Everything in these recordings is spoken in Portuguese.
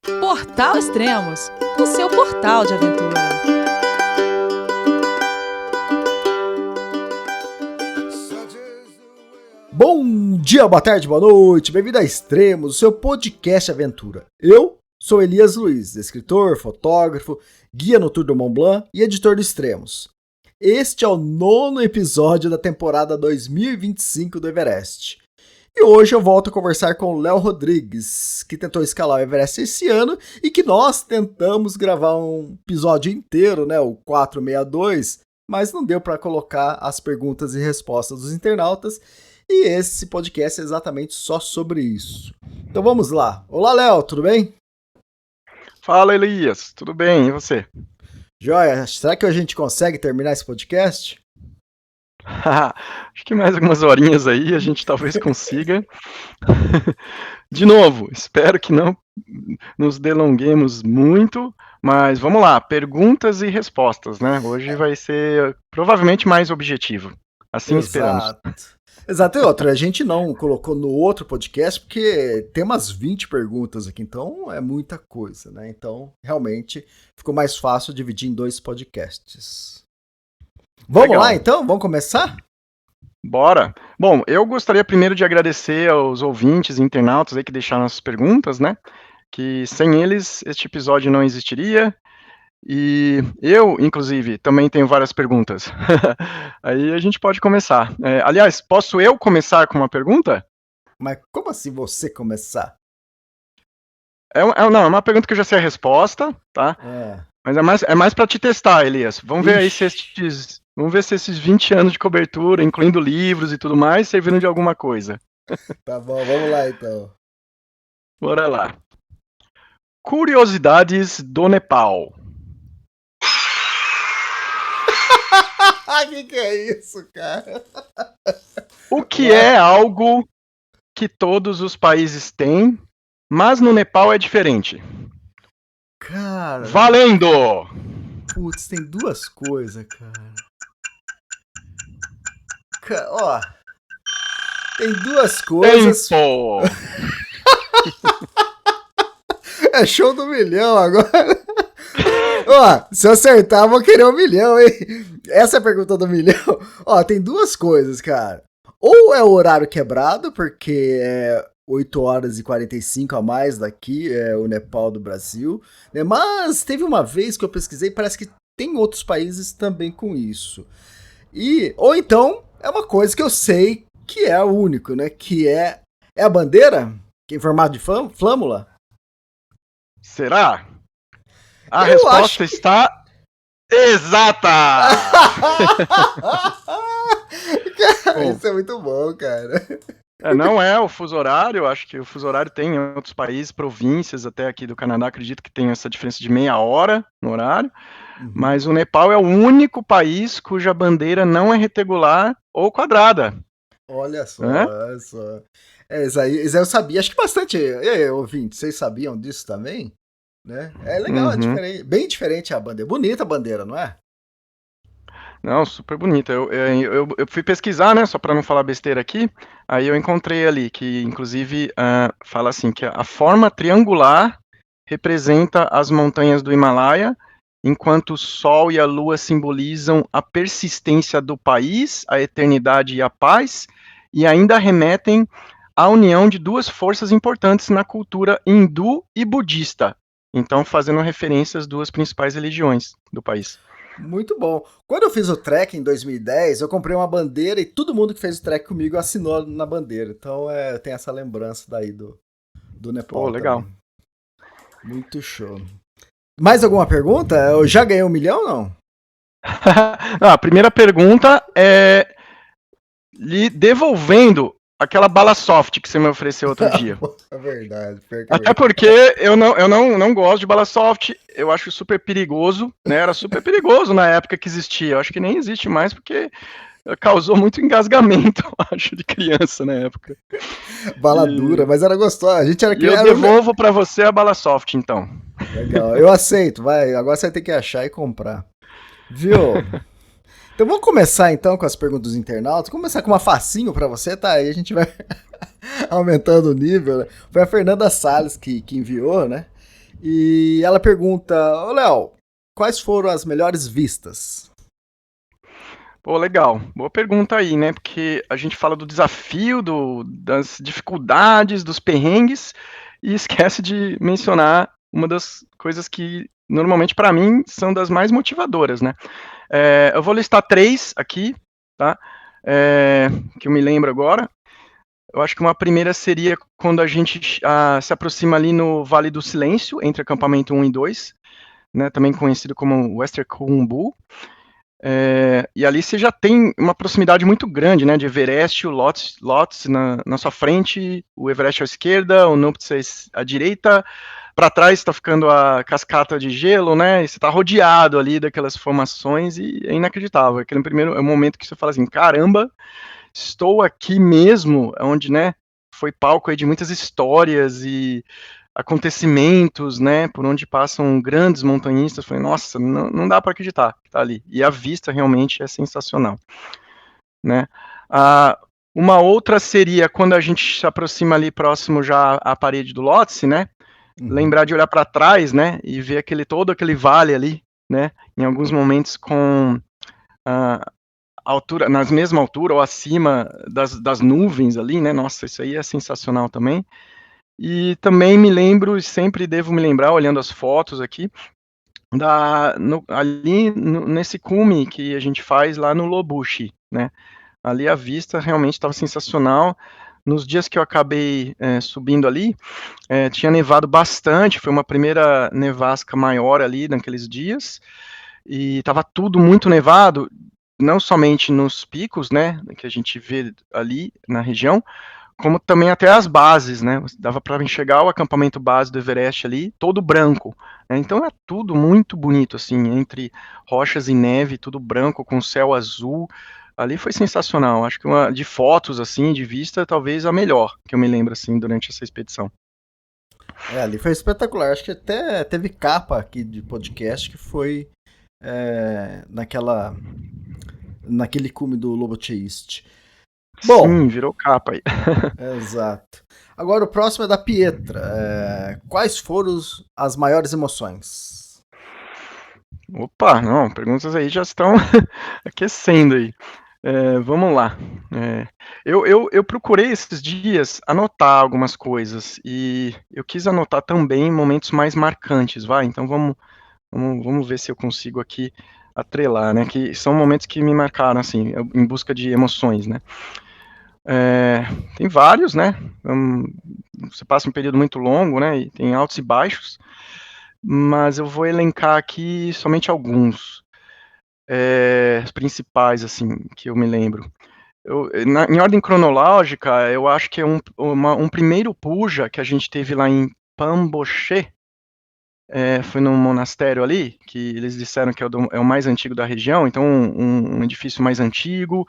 Portal Extremos, o seu portal de aventura. Bom dia, boa tarde, boa noite, bem-vindo a Extremos, o seu podcast aventura. Eu sou Elias Luiz, escritor, fotógrafo, guia no Tour do Mont Blanc e editor do Extremos. Este é o 9º episódio da temporada 2025 do Everest. E hoje eu volto a conversar com o Léo Rodrigues, que tentou escalar o Everest esse ano e que nós tentamos gravar um episódio inteiro, né, o 462, mas não deu para colocar as perguntas e respostas dos internautas. E esse podcast é exatamente só sobre isso. Então vamos lá. Olá, Léo, tudo bem? Fala, Elias, tudo bem? E você? Joia, será que a gente consegue terminar esse podcast? Acho que mais algumas horinhas aí a gente talvez consiga. De novo, espero que não nos delonguemos muito, mas vamos lá, perguntas e respostas, né? Hoje vai ser provavelmente mais objetivo. Assim esperamos. Exato, e outra, a gente não colocou no outro podcast porque tem umas 20 perguntas aqui, então é muita coisa, né? Então, realmente, ficou mais fácil dividir em 2 podcasts. Vamos Legal. lá, então? Vamos começar? Bora! Bom, eu gostaria primeiro de agradecer aos ouvintes e internautas aí que deixaram as perguntas, né? Que sem eles este episódio não existiria. E eu, inclusive, também tenho várias perguntas. Aí a gente pode começar. Aliás, posso eu começar com uma pergunta? Mas como assim você começar? Não, é uma pergunta que eu já sei a resposta, tá? Mas é mais para te testar, Elias. Vamos ver aí vamos ver se esses 20 anos de cobertura, incluindo livros e tudo mais, serviram de alguma coisa. Tá bom, vamos lá então. Bora lá. Curiosidades do Nepal. Que é isso, cara? O que é algo que todos os países têm, mas no Nepal é diferente? Cara... Valendo! Putz, tem duas coisas, cara. Ó, tem duas coisas... Tempo! É show do milhão agora. Ó, se eu acertar, eu vou querer 1 milhão, hein? Essa é a pergunta do milhão. Ó, tem duas coisas, cara. Ou é o horário quebrado, porque é 8 horas e 45 a mais daqui, é o Nepal do Brasil, né? Mas teve uma vez que eu pesquisei, parece que tem outros países também com isso. Ou então, é uma coisa que eu sei que é o único, né? Que é a bandeira, que é em formato de flâmula. Será? A resposta está exata! Cara, isso é muito bom, cara. Não é o fuso horário, acho que o fuso horário tem em outros países, províncias até aqui do Canadá, acredito que tem essa diferença de meia hora no horário, mas o Nepal é o único país cuja bandeira não é retangular ou quadrada. Olha só, olha só. Isso aí eu sabia, acho que bastante. E aí, ouvinte, vocês sabiam disso também? Né? É legal, é diferente, bem diferente a bandeira. Bonita a bandeira, não é? Não, super bonita. Eu fui pesquisar, né, só para não falar besteira aqui, aí eu encontrei ali que, inclusive, fala assim, que a forma triangular representa as montanhas do Himalaia, enquanto o Sol e a Lua simbolizam a persistência do país, a eternidade e a paz, e ainda remetem à união de duas forças importantes na cultura hindu e budista. Então, fazendo referência às duas principais religiões do país. Muito bom. Quando eu fiz o trek em 2010, eu comprei uma bandeira e todo mundo que fez o trek comigo assinou na bandeira. Então, eu tenho essa lembrança daí do Nepal. Pô, legal. Também. Muito show. Mais alguma pergunta? Eu já ganhei 1 milhão ou não? Não, a primeira pergunta é lhe devolvendo aquela bala soft que você me ofereceu outro dia. É verdade. Até porque eu não gosto de bala soft, eu acho super perigoso, né? Era super perigoso na época que existia. Eu acho que nem existe mais porque causou muito engasgamento, eu acho, de criança na época. Bala dura, mas era gostosa. A gente era criança. Eu devolvo pra você a bala soft, então. Legal, eu aceito, vai. Agora você vai ter que achar e comprar. Viu? Então vamos começar então com as perguntas dos internautas. Vamos começar com uma facinho pra você, tá? Aí a gente vai aumentando o nível. Né? Foi a Fernanda Salles que enviou, né? E ela pergunta, ô Léo, quais foram as melhores vistas? Pô, legal. Boa pergunta aí, né? Porque a gente fala do desafio, das dificuldades, dos perrengues e esquece de mencionar uma das coisas que normalmente para mim são das mais motivadoras, né? Eu vou listar 3 aqui, tá? Que eu me lembro agora. Eu acho que uma primeira seria quando a gente se aproxima ali no Vale do Silêncio, entre acampamento 1 e 2, né? Também conhecido como Western Khumbu. E ali você já tem uma proximidade muito grande, né, de Everest, o Lhotse na sua frente, o Everest à esquerda, o Nuptse à direita, para trás está ficando a cascata de gelo, né, e você está rodeado ali daquelas formações e é inacreditável. Aquele primeiro é o momento que você fala assim, caramba, estou aqui mesmo, onde, né, foi palco aí de muitas histórias e acontecimentos, né, por onde passam grandes montanhistas. Falei, nossa, não dá para acreditar que tá ali. E a vista realmente é sensacional, né. Uma outra seria quando a gente se aproxima ali próximo já à parede do Lhotse, né, lembrar de olhar para trás, né, e ver todo aquele vale ali, né, em alguns momentos com altura, nas mesma altura ou acima das nuvens ali, né, nossa, isso aí é sensacional também. E também me lembro, e sempre devo me lembrar, olhando as fotos aqui, nesse cume que a gente faz lá no Lobuche, né? Ali a vista realmente estava sensacional. Nos dias que eu acabei subindo ali, tinha nevado bastante, foi uma primeira nevasca maior ali naqueles dias, e estava tudo muito nevado, não somente nos picos, né, que a gente vê ali na região, como também até as bases, né? Dava para enxergar o acampamento base do Everest ali, todo branco, né? Então é tudo muito bonito, assim, entre rochas e neve, tudo branco, com céu azul. Ali foi sensacional. Acho que de fotos, assim, de vista, talvez a melhor que eu me lembro, assim, durante essa expedição. Ali foi espetacular. Acho que até teve capa aqui de podcast que foi naquele cume do Lobuche East. Bom, Sim, virou capa aí. exato. Agora o próximo é da Pietra. Quais foram as maiores emoções? Opa, não, perguntas aí já estão aquecendo aí. Vamos lá. Eu procurei esses dias anotar algumas coisas e eu quis anotar também momentos mais marcantes, vai? Então vamos ver se eu consigo aqui atrelar, né? Que são momentos que me marcaram, assim, em busca de emoções, né? Tem vários, né? Você passa um período muito longo, né? E tem altos e baixos, mas eu vou elencar aqui somente alguns. Os principais, assim, que eu me lembro. Em ordem cronológica, eu acho que é um primeiro puja que a gente teve lá em Pamboché, foi num monastério ali, que eles disseram que é o mais antigo da região, então um edifício mais antigo,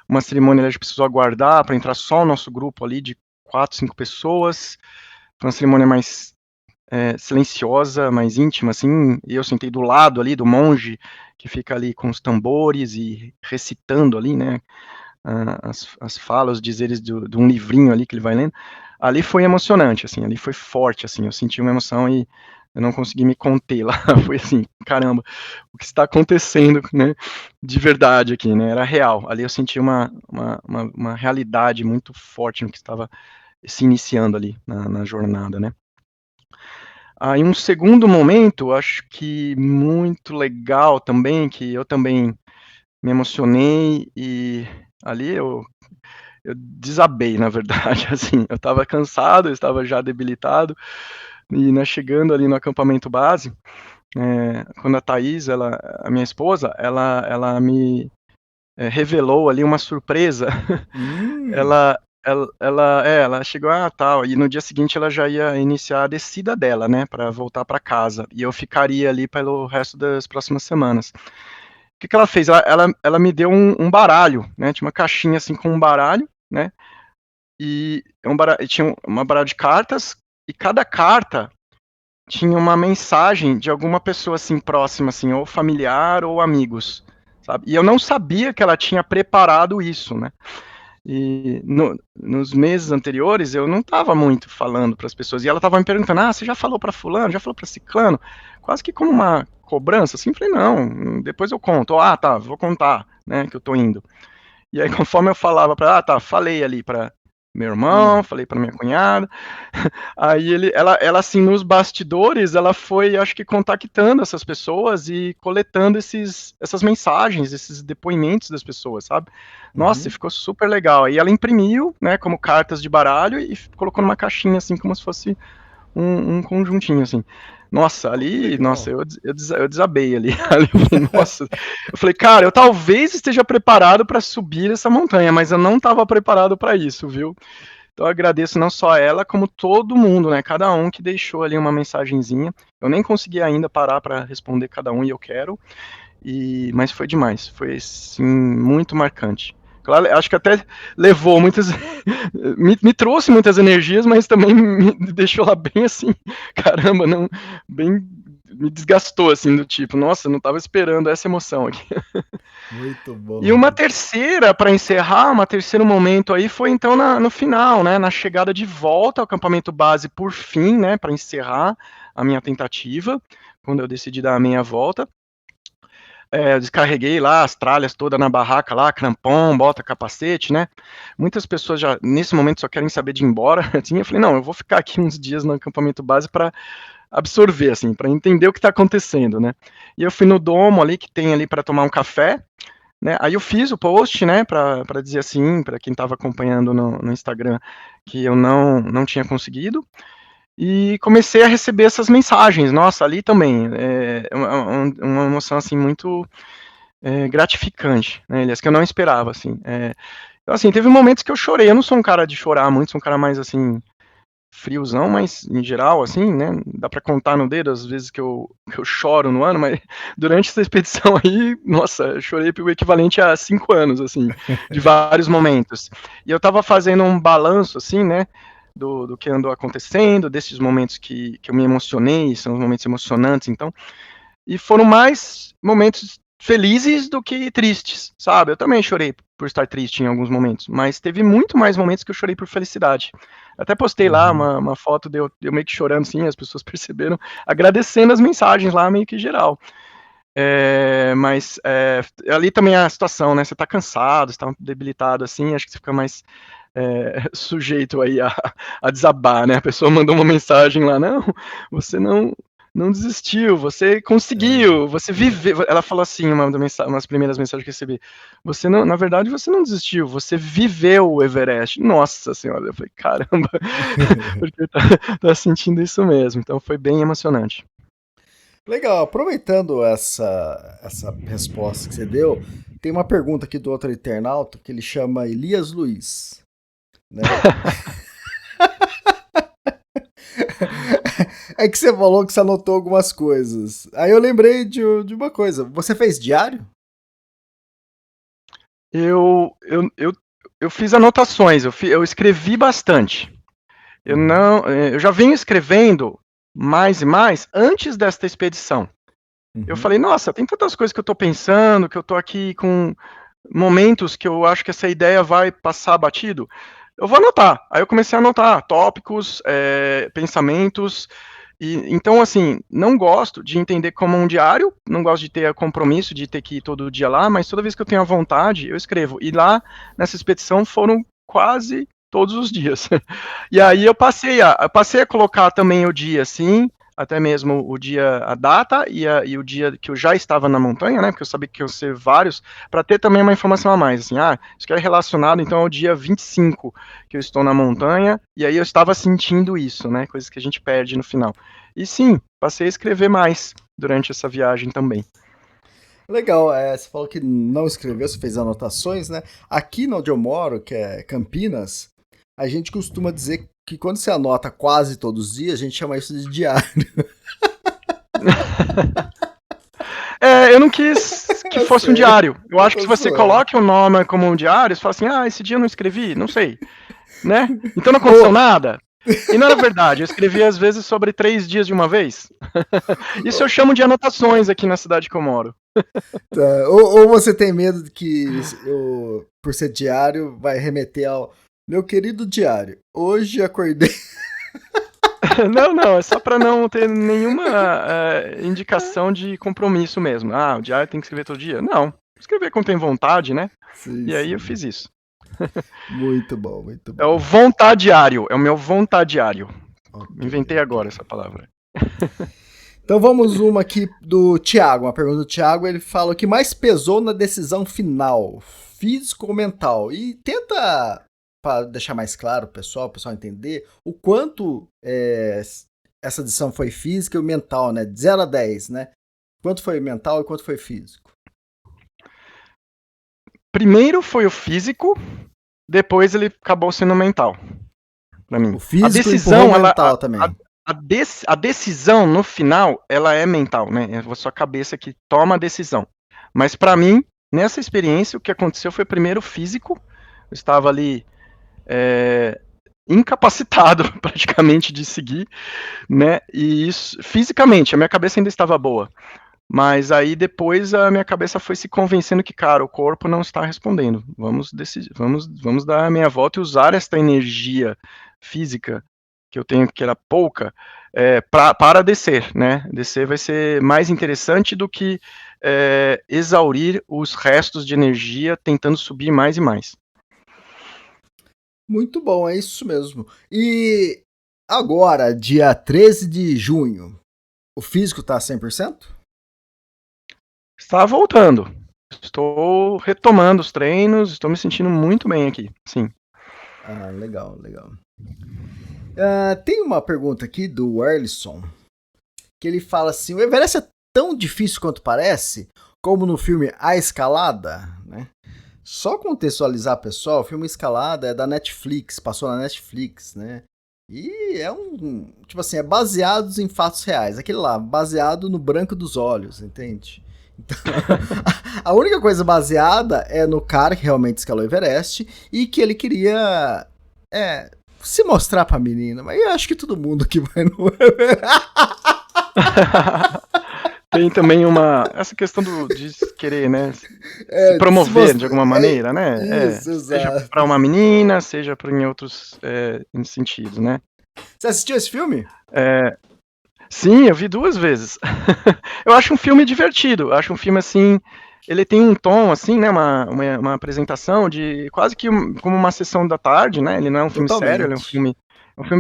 uma cerimônia que a gente precisou aguardar para entrar só o nosso grupo ali de 4, 5 pessoas, foi uma cerimônia mais silenciosa, mais íntima, assim, e eu sentei do lado ali do monge, que fica ali com os tambores e recitando ali, né, as falas, os dizeres de um livrinho ali que ele vai lendo. Ali foi emocionante, assim, ali foi forte, assim, eu senti uma emoção e eu não consegui me conter lá, foi assim, caramba, o que está acontecendo, né, de verdade aqui, né, era real, ali eu senti uma realidade muito forte no que estava se iniciando ali na jornada, né. Em um segundo momento, acho que muito legal também, que eu também me emocionei e ali eu desabei, na verdade, assim, eu estava cansado, eu estava já debilitado, e, né, chegando ali no acampamento base, quando a Thaís, a minha esposa, ela me revelou ali uma surpresa. Hum, Ela chegou, tal, e no dia seguinte ela já ia iniciar a descida dela, né, para voltar para casa, e eu ficaria ali pelo resto das próximas semanas. O que que ela fez? Ela me deu um baralho, né, tinha uma caixinha, assim, com um baralho, né, e tinha uma baralho de cartas, e cada carta tinha uma mensagem de alguma pessoa, assim, próxima, assim, ou familiar ou amigos, sabe. E eu não sabia que ela tinha preparado isso, né. E nos meses anteriores eu não estava muito falando para as pessoas. E ela estava me perguntando: você já falou para fulano? Já falou para ciclano? Quase que como uma cobrança, assim. Falei: não, depois eu conto. Tá, vou contar, né, que eu tô indo. E aí, conforme eu falava para falei ali para meu irmão, falei para minha cunhada. Aí ela assim, nos bastidores, ela foi, acho que, contactando essas pessoas e coletando essas mensagens, esses depoimentos das pessoas, sabe? Nossa, ficou super legal. Aí ela imprimiu, né, como cartas de baralho e colocou numa caixinha, assim, como se fosse um conjuntinho, assim. Nossa, ali, nossa, eu desabei ali. Ali eu falei, nossa, eu falei, cara, eu talvez esteja preparado para subir essa montanha, mas eu não estava preparado para isso, viu? Então eu agradeço não só ela, como todo mundo, né? Cada um que deixou ali uma mensagenzinha. Eu nem consegui ainda parar para responder cada um e eu quero. Mas foi demais, foi sim muito marcante. Claro, acho que até levou muitas, me trouxe muitas energias, mas também me deixou lá bem assim, caramba, não, bem, me desgastou assim do tipo, nossa, não estava esperando essa emoção aqui. Muito bom. E uma terceira, para encerrar, um terceiro momento aí foi então no final, né, na chegada de volta ao acampamento base por fim, né, para encerrar a minha tentativa, quando eu decidi dar a meia volta. Eu descarreguei lá as tralhas todas na barraca lá, crampon, bota, capacete, né? Muitas pessoas já, nesse momento, só querem saber de ir embora. Assim, eu falei, não, eu vou ficar aqui uns dias no acampamento base para absorver, assim, para entender o que está acontecendo, né? E eu fui no domo ali, que tem ali para tomar um café, né? Aí eu fiz o post, né, para dizer assim, para quem estava acompanhando no Instagram, que eu não tinha conseguido. E comecei a receber essas mensagens, nossa, ali também, uma emoção, assim, muito gratificante, né, Elias, que eu não esperava, assim. Então, assim, teve momentos que eu chorei, eu não sou um cara de chorar muito, sou um cara mais, assim, friozão, mas em geral, assim, né, dá pra contar no dedo as vezes que eu choro no ano, mas durante essa expedição aí, nossa, eu chorei pelo equivalente a 5 anos, assim, de vários momentos. E eu tava fazendo um balanço, assim, né, do que andou acontecendo, desses momentos que eu me emocionei, são os momentos emocionantes, então, e foram mais momentos felizes do que tristes, sabe? Eu também chorei por estar triste em alguns momentos, mas teve muito mais momentos que eu chorei por felicidade. Até postei lá uma foto de eu meio que chorando, assim, as pessoas perceberam, agradecendo as mensagens lá, meio que geral. Mas ali também a situação, né? Você tá cansado, você tá debilitado, assim, acho que você fica mais sujeito aí a desabar, né? A pessoa mandou uma mensagem lá, não, você não desistiu, você conseguiu, você viveu. Ela falou assim, umas primeiras mensagens que eu recebi, você não, na verdade, você não desistiu, você viveu o Everest. Nossa senhora, eu falei, caramba, porque tá sentindo isso mesmo. Então foi bem emocionante. Legal, aproveitando essa resposta que você deu, tem uma pergunta aqui do outro internauta que ele chama Elias Luiz. Né? É que você falou que você anotou algumas coisas. Aí eu lembrei de uma coisa. Você fez diário? Eu fiz anotações, eu escrevi bastante. Eu já venho escrevendo mais e mais antes desta expedição. Eu falei, nossa, tem tantas coisas que eu tô pensando, que eu tô aqui com momentos que eu acho que essa ideia vai passar batido. Eu vou anotar. Aí eu comecei a anotar tópicos, pensamentos. Então, assim, não gosto de entender como um diário, não gosto de ter compromisso de ter que ir todo dia lá, mas toda vez que eu tenho a vontade, eu escrevo. E lá, nessa expedição, foram quase todos os dias. E aí eu passei a colocar também o dia, assim, até mesmo o dia, a data e o dia que eu já estava na montanha, né, porque eu sabia que iam ser vários, para ter também uma informação a mais, assim, isso aqui é relacionado, então, ao dia 25 que eu estou na montanha, e aí eu estava sentindo isso, né, coisas que a gente perde no final. E sim, passei a escrever mais durante essa viagem também. Legal, você falou que não escreveu, você fez anotações, né? Aqui onde eu moro, que é Campinas, a gente costuma dizer que quando você anota quase todos os dias, a gente chama isso de diário. Eu não quis que fosse um diário. Eu acho que se você coloca o nome como um diário, você fala assim, esse dia eu não escrevi, não sei, né? Então não aconteceu nada. E não era verdade, eu escrevi às vezes sobre 3 dias de uma vez. Isso eu chamo de anotações aqui na cidade que eu moro. Tá. Ou você tem medo de que, por ser diário, vai remeter ao meu querido diário. Hoje acordei. Não, é só para não ter nenhuma indicação de compromisso mesmo. O diário tem que escrever todo dia. Não, escrever quando tem vontade, né? Sim, E aí eu sim. fiz isso. Muito bom, muito bom. É o vontadiário, é o meu vontadiário. Okay, Inventei okay. agora essa palavra. Então vamos uma aqui do Thiago, uma pergunta do Thiago, ele fala o que mais pesou na decisão final, físico ou mental? E tenta, para deixar mais claro o pessoal entender, o quanto essa decisão foi física e mental, né? De 0 a 10, né? Quanto foi mental e quanto foi físico? Primeiro foi o físico, depois ele acabou sendo mental, para mim. O físico a decisão, empurrou mental também. A decisão no final, ela é mental, né? É a sua cabeça que toma a decisão. Mas para mim, nessa experiência, o que aconteceu foi primeiro físico. Eu estava ali incapacitado praticamente de seguir, né? E isso, fisicamente, a minha cabeça ainda estava boa. Mas aí depois a minha cabeça foi se convencendo que, cara, o corpo não está respondendo. Vamos decidir, vamos dar a meia volta e usar esta energia física que eu tenho, que era pouca, para descer, né? Descer vai ser mais interessante do que exaurir os restos de energia tentando subir mais e mais. Muito bom, é isso mesmo. E agora, dia 13 de junho, o físico tá 100%? Está voltando. Estou retomando os treinos, estou me sentindo muito bem aqui, sim. Ah, legal, legal. Tem uma pergunta aqui do Erlisson, que ele fala assim, o Everest é tão difícil quanto parece, como no filme A Escalada, né? Só contextualizar, pessoal, o filme Escalada é da Netflix, passou na Netflix, né? E é tipo assim, é baseado em fatos reais, aquele lá, baseado no branco dos olhos, entende? Então, a única coisa baseada é no cara que realmente escalou o Everest e que ele queria se mostrar pra menina, mas eu acho que todo mundo que vai no Everest... Tem também essa questão de querer, né, se promover de alguma maneira, né? Isso, seja exato. para uma menina, seja em outros sentidos, né? Você assistiu esse filme? Sim, eu vi 2 vezes. Eu acho um filme divertido, eu acho um filme assim, ele tem um tom assim, né, uma apresentação de quase que como uma sessão da tarde, né? Ele não é um filme sério, ele é um filme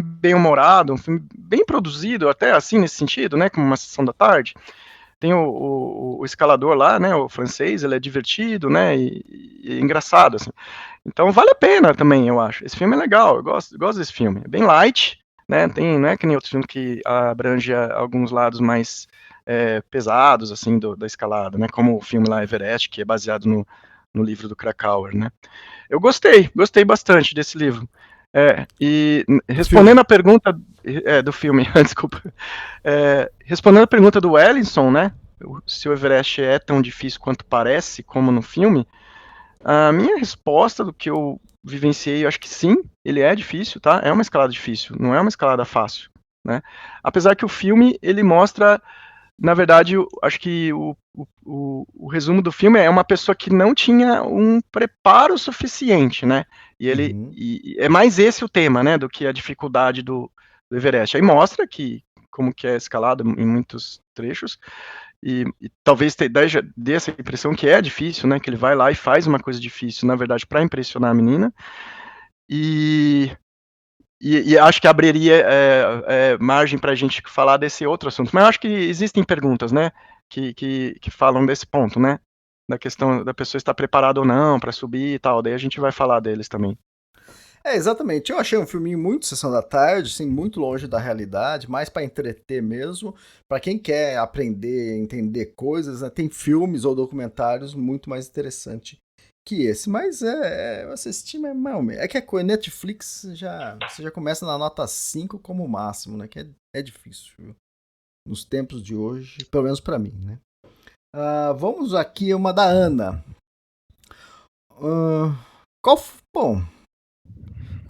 bem humorado, um filme bem produzido, até assim nesse sentido, né, como uma sessão da tarde. Tem o escalador lá, né, o francês, ele é divertido, né, e engraçado, assim. Então vale a pena também, eu acho. Esse filme é legal, eu gosto desse filme. É bem light, né, não é que nem outros filmes que abrange alguns lados mais pesados, assim, da escalada, né, como o filme lá Everest, que é baseado no livro do Krakauer, né. Eu gostei bastante desse livro. E respondendo a pergunta do filme, desculpa. Respondendo a pergunta do Wellington, né? Se o Everest é tão difícil quanto parece, como no filme, a minha resposta do que eu vivenciei, eu acho que sim, ele é difícil, tá? É uma escalada difícil, não é uma escalada fácil, né? Apesar que o filme, ele mostra, na verdade, acho que o resumo do filme é uma pessoa que não tinha um preparo suficiente, né? E é mais esse o tema, né, do que a dificuldade do Everest. Aí mostra como que é escalado em muitos trechos, e talvez dê essa impressão que é difícil, né, que ele vai lá e faz uma coisa difícil, na verdade, para impressionar a menina, e acho que abriria margem para a gente falar desse outro assunto. Mas eu acho que existem perguntas, né, que falam desse ponto, né, da questão da pessoa estar preparada ou não para subir e tal. Daí a gente vai falar deles também. Exatamente. Eu achei um filminho muito sessão da tarde, assim, muito longe da realidade, mais para entreter mesmo. Para quem quer aprender, entender coisas, né, tem filmes ou documentários muito mais interessantes que esse. Mas eu assisti, mas é que a Netflix você já começa na nota 5 como máximo, né? Que é difícil, viu? Nos tempos de hoje, pelo menos para mim, né? Vamos aqui uma da Ana. Qual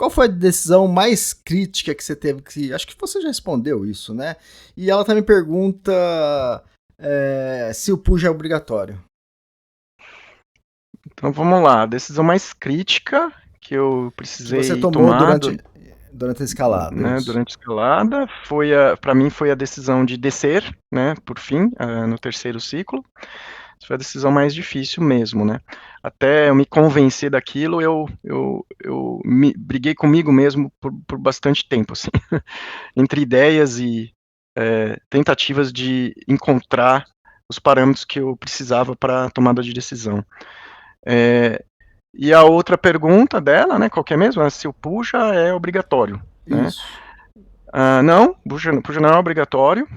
foi a decisão mais crítica que você teve que... Acho que você já respondeu isso, né? E ela também pergunta se o push é obrigatório. Então vamos lá, a decisão mais crítica que eu Que você precisei tomou tomar durante a escalada, né, isso. durante a escalada para mim foi a decisão de descer, né, por fim, no terceiro ciclo. Isso foi a decisão mais difícil mesmo, né? Até eu me convencer daquilo, eu me briguei comigo mesmo por bastante tempo, assim, entre ideias e tentativas de encontrar os parâmetros que eu precisava para a tomada de decisão. E a outra pergunta dela, né, qual que é mesmo? É se o puxa é obrigatório, né? Isso. Não, puxa não é obrigatório,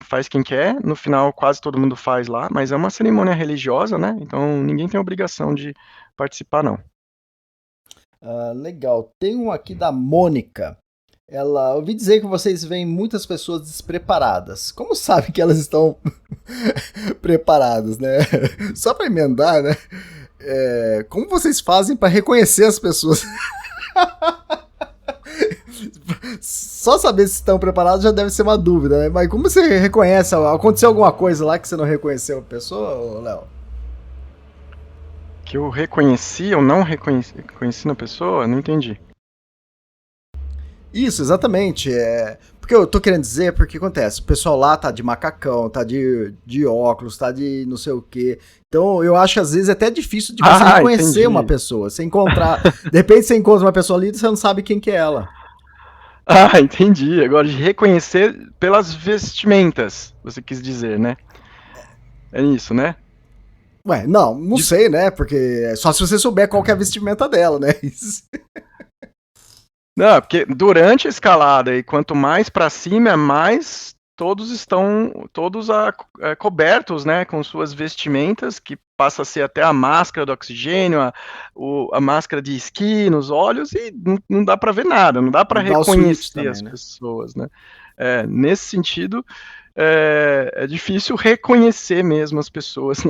faz quem quer, no final quase todo mundo faz lá, mas é uma cerimônia religiosa, né? Então ninguém tem obrigação de participar, não. Legal. Tem um aqui da Mônica. Ela, ouvi dizer que vocês veem muitas pessoas despreparadas. Como sabe que elas estão preparadas, né? Só para emendar, né? Como vocês fazem para reconhecer as pessoas? Só saber se estão preparados já deve ser uma dúvida, né? Mas como você reconhece? Aconteceu alguma coisa lá que você não reconheceu a pessoa, Léo? Que eu reconheci ou não reconheci na pessoa? Não entendi. Isso, exatamente. Porque eu tô querendo dizer, porque acontece, o pessoal lá tá de macacão, tá de óculos, tá de não sei o quê. Então eu acho que às vezes é até difícil de você reconhecer Entendi. uma pessoa. Você encontrar. De repente você encontra uma pessoa ali e você não sabe quem que é ela. Entendi. Agora, de reconhecer pelas vestimentas, você quis dizer, né? É isso, né? Ué, não sei, né? Porque só se você souber qual que é a vestimenta dela, né? Isso. Não, porque durante a escalada e quanto mais para cima, mais todos estão cobertos, né, com suas vestimentas, que passa a ser até a máscara do oxigênio, a máscara de esqui nos olhos, e não dá para ver nada, não dá para Dá o switch reconhecer também, as né? pessoas, né? Nesse sentido, é difícil reconhecer mesmo as pessoas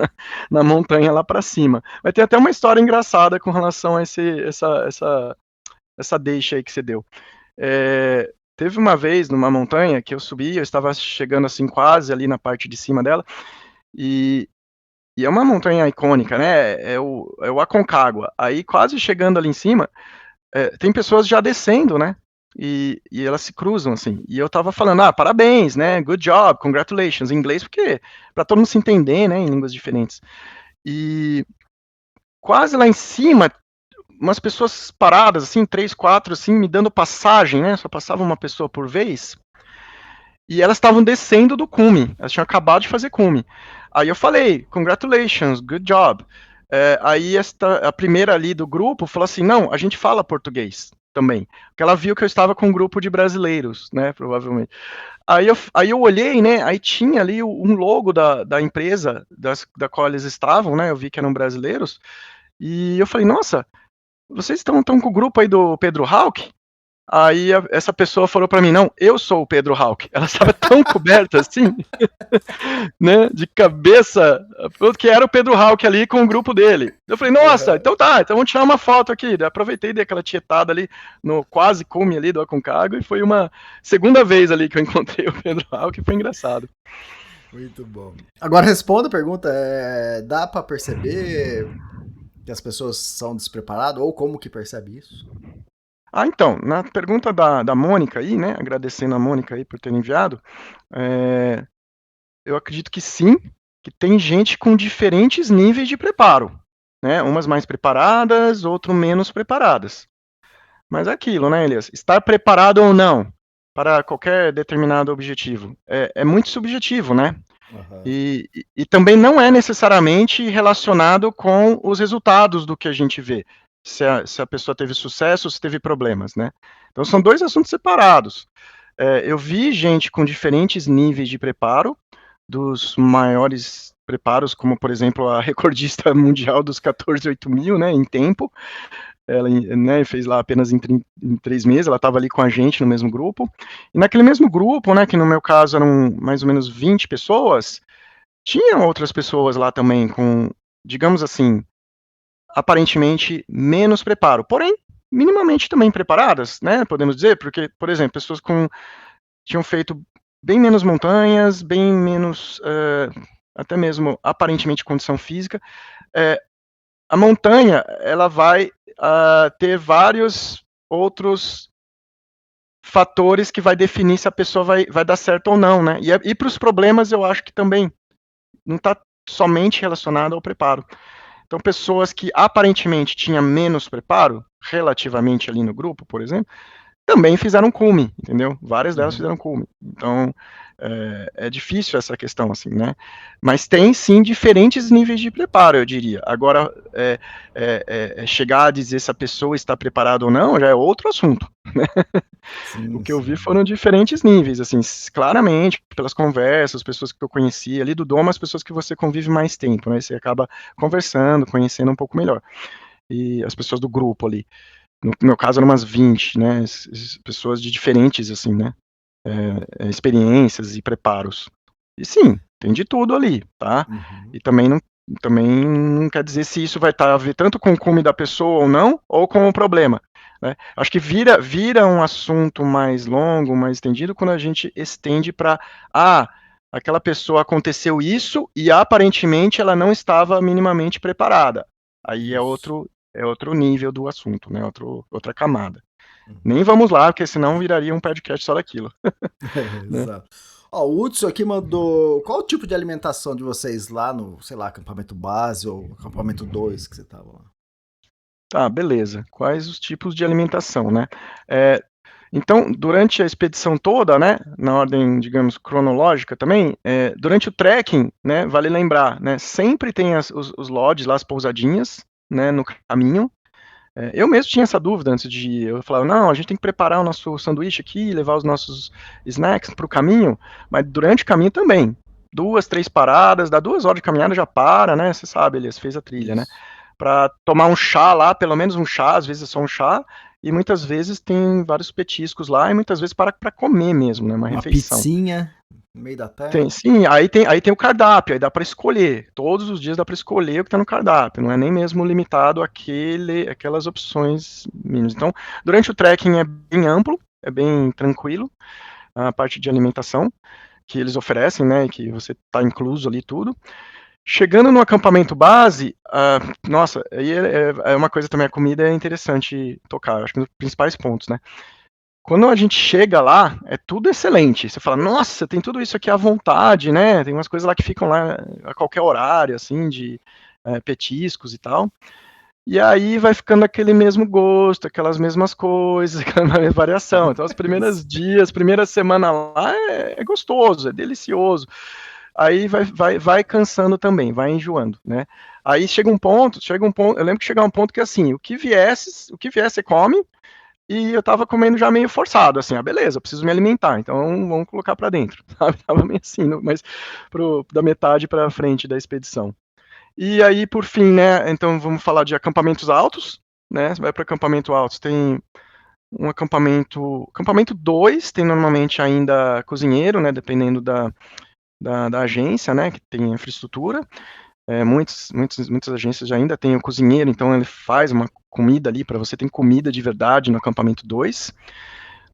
na montanha lá para cima. Mas tem até uma história engraçada com relação a essa deixa aí que você deu. Teve uma vez numa montanha que eu subi, eu estava chegando assim quase ali na parte de cima dela, e é uma montanha icônica, né? É o Aconcagua. Aí quase chegando ali em cima, tem pessoas já descendo, né? E elas se cruzam assim. E eu tava falando, parabéns, né? Good job, congratulations, em inglês, porque para todo mundo se entender, né? Em línguas diferentes. E quase lá em cima umas pessoas paradas, assim, 3, 4, assim, me dando passagem, né? Só passava uma pessoa por vez. E elas estavam descendo do cume. Elas tinham acabado de fazer cume. Aí eu falei, congratulations, good job. Aí a primeira ali do grupo falou assim, não, a gente fala português também. Porque ela viu que eu estava com um grupo de brasileiros, né, provavelmente. Aí eu olhei, né, aí tinha ali um logo da empresa da qual eles estavam, né, eu vi que eram brasileiros. E eu falei, nossa, vocês estão com o grupo aí do Pedro Hawk? Aí essa pessoa falou para mim, não, eu sou o Pedro Hawk. Ela estava tão coberta assim, né, de cabeça, que era o Pedro Hawk ali com o grupo dele. Eu falei, nossa, então tá, então vamos tirar uma foto aqui. Daí aproveitei, dei aquela tietada ali no quase cume ali do Aconcagua e foi uma segunda vez ali que eu encontrei o Pedro Hawk e foi engraçado. Muito bom. Agora responda a pergunta, dá para perceber que as pessoas são despreparadas ou como que percebe isso? Então, na pergunta da Mônica aí, né, agradecendo a Mônica aí por ter enviado, eu acredito que sim, que tem gente com diferentes níveis de preparo, né, umas mais preparadas, outras menos preparadas. Mas é aquilo, né, Elias, estar preparado ou não para qualquer determinado objetivo é muito subjetivo, né? Uhum. E também não é necessariamente relacionado com os resultados do que a gente vê. Se a pessoa teve sucesso ou se teve problemas, né? Então são dois assuntos separados. Eu vi gente com diferentes níveis de preparo, dos maiores preparos, como por exemplo a recordista mundial dos 14.800, né, em tempo. Ela, né, fez lá apenas em 3 meses, ela estava ali com a gente no mesmo grupo. E naquele mesmo grupo, né, que no meu caso eram mais ou menos 20 pessoas, tinham outras pessoas lá também com, digamos assim, aparentemente menos preparo, porém minimamente também preparadas, né? Podemos dizer, porque, por exemplo, pessoas tinham feito bem menos montanhas, bem menos, até mesmo aparentemente condição física. A montanha, ela vai ter vários outros fatores que vai definir se a pessoa vai dar certo ou não, né? E para os problemas, eu acho que também não está somente relacionado ao preparo. Então, pessoas que aparentemente tinham menos preparo, relativamente ali no grupo, por exemplo, também fizeram cume, entendeu? Várias delas fizeram cume. Então, é difícil essa questão, assim, né? Mas tem, sim, diferentes níveis de preparo, eu diria. Agora, chegar a dizer se a pessoa está preparada ou não, já é outro assunto, né? Sim, O que eu vi sim. foram diferentes níveis, assim, claramente, pelas conversas, pessoas que eu conheci ali do Dom, as pessoas que você convive mais tempo, né? Você acaba conversando, conhecendo um pouco melhor. E as pessoas do grupo ali. No meu caso, eram umas 20, né? Pessoas de diferentes, assim, né? Experiências e preparos. E sim, tem de tudo ali, tá? Uhum. E também não quer dizer se isso vai estar a ver tanto com o cume da pessoa ou não, ou com o problema. Né? Acho que vira um assunto mais longo, mais estendido, quando a gente estende para, aquela pessoa aconteceu isso e aparentemente ela não estava minimamente preparada. Aí Isso. é outro nível do assunto, né? Outra camada. Uhum. Nem vamos lá, porque senão viraria um podcast só daquilo. Né? Exato. Ó, o Hudson aqui mandou. Qual o tipo de alimentação de vocês lá no, sei lá, acampamento base ou acampamento 2 que você tava lá? Tá, beleza. Quais os tipos de alimentação, né? É, então, durante a expedição toda, né, na ordem, digamos, cronológica também, durante o trekking, né, vale lembrar, né, sempre tem os lodges lá, as pousadinhas, né, no caminho. Eu mesmo tinha essa dúvida antes de ir. Eu falava, não, a gente tem que preparar o nosso sanduíche aqui, levar os nossos snacks para o caminho, mas durante o caminho também. 2, 3 paradas, dá 2 horas de caminhada, já para, né? Você sabe, Elias, fez a trilha, né? Isso. Para tomar um chá lá, pelo menos um chá, às vezes é só um chá, e muitas vezes tem vários petiscos lá, e muitas vezes para comer mesmo, né? Uma Uma refeição. pizzinha no meio da Tem, terra. sim, aí tem o cardápio, aí dá para escolher. Todos os dias dá para escolher o que está no cardápio, não é nem mesmo limitado aquelas opções mínimas. Então, durante o trekking é bem amplo, é bem tranquilo, a parte de alimentação que eles oferecem, né, que você está incluso ali tudo. Chegando no acampamento base, nossa, aí é uma coisa também, a comida é interessante tocar, acho que um dos principais pontos, né. Quando a gente chega lá, é tudo excelente. Você fala, nossa, tem tudo isso aqui à vontade, né? Tem umas coisas lá que ficam lá a qualquer horário, assim, de petiscos e tal. E aí vai ficando aquele mesmo gosto, aquelas mesmas coisas, aquela mesma variação. Então, os primeiros dias, primeira semana lá é gostoso, é delicioso. Aí vai cansando também, vai enjoando, né? Aí chega um ponto, eu lembro que chega um ponto que assim, o que viesse você come, e eu tava comendo já meio forçado, assim, beleza, preciso me alimentar, então vamos colocar para dentro, sabe? Tava meio assim, mas da metade para frente da expedição. E aí, por fim, né, então vamos falar de acampamentos altos, né, você vai para acampamento alto, tem um acampamento 2 tem normalmente ainda cozinheiro, né, dependendo da agência, né, que tem infraestrutura, muitas agências já ainda têm o cozinheiro, então ele faz uma comida ali para você, tem comida de verdade no acampamento 2.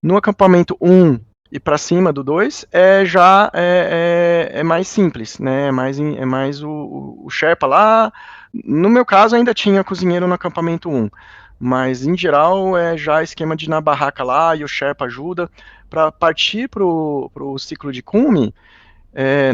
No acampamento 1 e para cima do 2 já é mais simples, né? É mais o Sherpa lá. No meu caso, ainda tinha cozinheiro no acampamento 1, mas em geral é já esquema de ir na barraca lá e o Sherpa ajuda. Para partir para o ciclo de cume,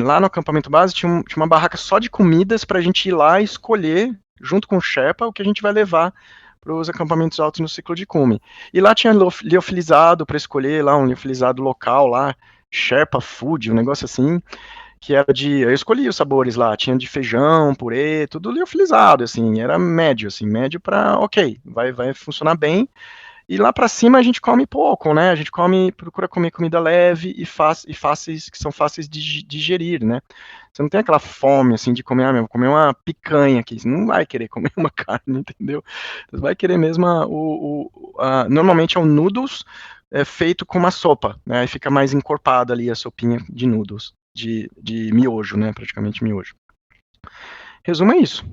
lá no acampamento base tinha uma barraca só de comidas para a gente ir lá e escolher, junto com o Sherpa, o que a gente vai levar para os acampamentos altos no ciclo de cume. E lá tinha liofilizado para escolher, lá um liofilizado local lá, Sherpa Food, um negócio assim, que era eu escolhi os sabores lá, tinha de feijão, purê, tudo liofilizado, assim, era médio, assim, médio para, ok, vai funcionar bem. E lá para cima a gente come pouco, né? A gente procura comer comida leve e fáceis, que são fáceis de digerir, né? Você não tem aquela fome assim de comer, vou comer uma picanha aqui. Você não vai querer comer uma carne, entendeu? Você vai querer mesmo normalmente é um noodles feito com uma sopa, né? Aí fica mais encorpada ali a sopinha de noodles, de miojo, né? Praticamente miojo. Resumo é isso.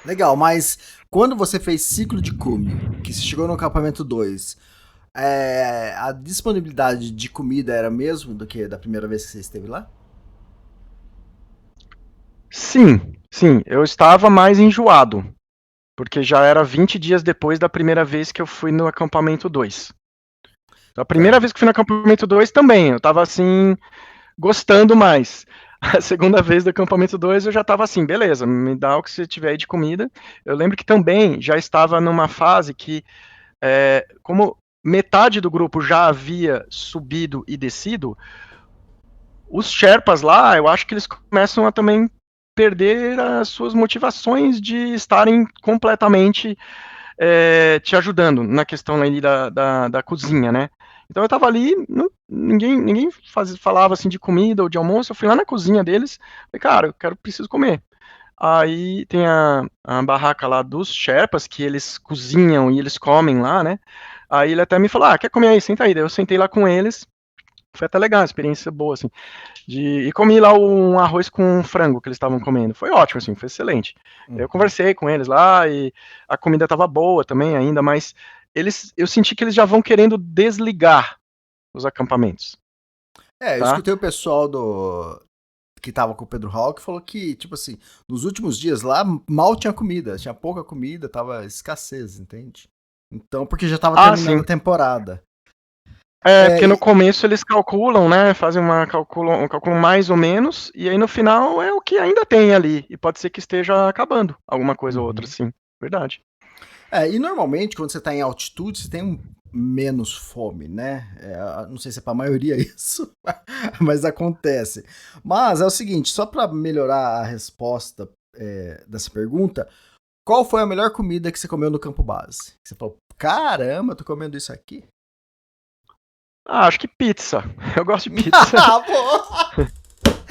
Legal, mas quando você fez ciclo de cume, que você chegou no acampamento 2, A disponibilidade de comida era mesmo do que da primeira vez que você esteve lá? Sim, eu estava mais enjoado, porque já era 20 dias depois da primeira vez que eu fui no acampamento 2. A primeira Tá. vez que fui no acampamento 2 também, eu estava assim, gostando mais. A segunda vez do acampamento 2 eu já estava assim, beleza, me dá o que você tiver aí de comida. Eu lembro que também já estava numa fase que, como metade do grupo já havia subido e descido, os Sherpas lá, eu acho que eles começam a também perder as suas motivações de estarem completamente te ajudando na questão ali da cozinha, né? Então eu tava ali, ninguém falava assim de comida ou de almoço, eu fui lá na cozinha deles, falei, cara, preciso comer. Aí tem a barraca lá dos Sherpas, que eles cozinham e eles comem lá, né? Aí ele até me falou, quer comer aí, senta aí. Daí eu sentei lá com eles, foi até legal, experiência boa, assim. E comi lá um arroz com frango que eles estavam comendo. Foi ótimo, assim, foi excelente. Eu conversei com eles lá e a comida estava boa também ainda, mas eu senti que eles já vão querendo desligar os acampamentos, Eu tá? escutei o pessoal que tava com o Pedro Hall que falou que, tipo assim, nos últimos dias lá mal tinha comida, tinha pouca comida, tava escassez, entende? Então, porque já tava terminando Sim. a temporada. Porque no começo eles calculam, né? Fazem um cálculo mais ou menos, e aí no final é o que ainda tem ali. E pode ser que esteja acabando alguma coisa ou outra, sim. Verdade. E normalmente, quando você tá em altitude, você tem menos fome, né? Não sei se é pra maioria isso, mas acontece. Mas é o seguinte, só pra melhorar a resposta dessa pergunta, qual foi a melhor comida que você comeu no campo base? Você falou, caramba, eu tô comendo isso aqui? Acho que pizza. Eu gosto de pizza. Pô!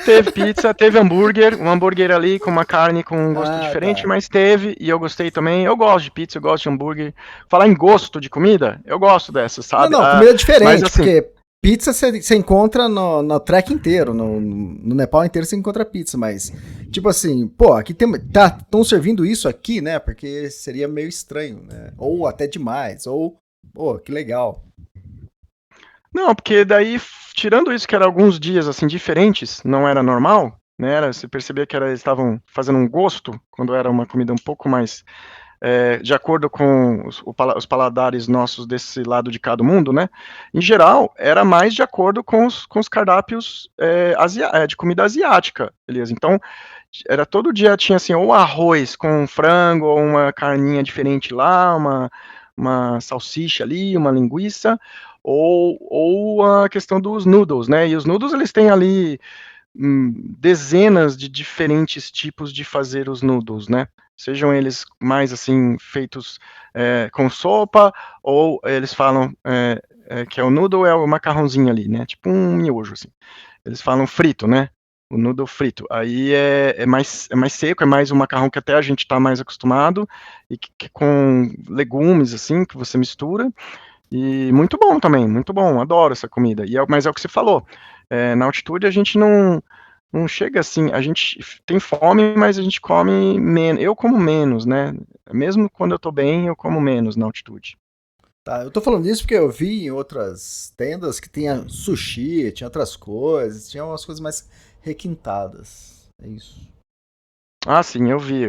Teve pizza, teve hambúrguer, um hambúrguer ali com uma carne com um gosto diferente, Tá. mas teve, e eu gostei também. Eu gosto de pizza, eu gosto de hambúrguer. Falar em gosto de comida, eu gosto dessa, sabe? Não, comida Mas diferente, assim, porque pizza você encontra no trek inteiro, no Nepal inteiro você encontra pizza, mas, tipo assim, pô, aqui estão servindo isso aqui, né? Porque seria meio estranho, né? Ou até demais, ou, pô, que legal. não, porque daí, tirando isso que era alguns dias assim diferentes, não era normal, né? Você percebia que eles estavam fazendo um gosto, quando era uma comida um pouco mais de acordo com os paladares nossos desse lado de cada mundo, né? Em geral, era mais de acordo com os cardápios de comida asiática, beleza? Então, era todo dia tinha assim, ou arroz com frango, ou uma carninha diferente lá, uma salsicha ali, uma linguiça, ou a questão dos noodles, né? E os noodles, eles têm ali dezenas de diferentes tipos de fazer os noodles, né? Sejam eles mais assim feitos com sopa, ou eles falam que o noodle é o macarrãozinho ali, né? Tipo um miojo, assim. Eles falam frito, né? O noodle frito. Aí é mais seco, é mais um macarrão que até a gente está mais acostumado, e que com legumes, assim, que você mistura. E muito bom também, muito bom, adoro essa comida. Mas é o que você falou, na altitude a gente não chega assim, a gente tem fome, mas a gente come menos. Eu como menos, né? Mesmo quando eu tô bem, eu como menos na altitude. Tá, eu tô falando isso porque eu vi em outras tendas que tinha sushi, tinha outras coisas, tinha umas coisas mais requintadas. É isso. Sim, eu vi.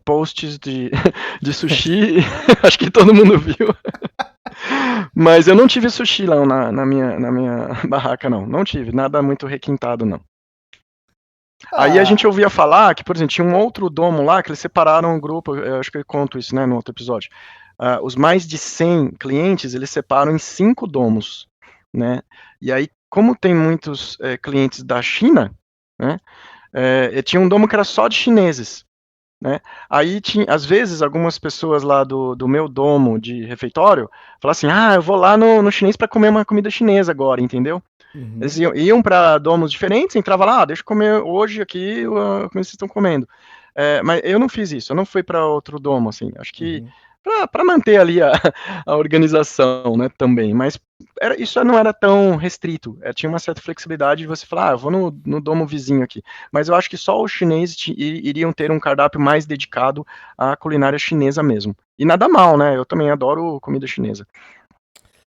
Posts de sushi, acho que todo mundo viu. Mas eu não tive sushi lá na minha barraca, não. Não tive, nada muito requintado, não. Aí a gente Ah, ouvia falar que, por exemplo, tinha um outro domo lá que eles separaram o grupo, eu acho que eu conto isso, né, no outro episódio. Os mais de 100 clientes, eles separam em 5 domos, né? E aí, como tem muitos clientes da China, né, tinha um domo que era só de chineses, né? Aí, às vezes, algumas pessoas lá do meu domo de refeitório falavam assim, eu vou lá no chinês para comer uma comida chinesa agora, entendeu? Eles uhum, iam para domos diferentes, entrava lá, deixa eu comer hoje aqui o que vocês estão comendo. Mas eu não fiz isso, eu não fui para outro domo, assim, acho que uhum. para manter ali a organização, né, também, mas isso não era tão restrito, tinha uma certa flexibilidade de você falar, eu vou no domo vizinho aqui, mas eu acho que só os chineses iriam ter um cardápio mais dedicado à culinária chinesa mesmo, e nada mal, né, eu também adoro comida chinesa.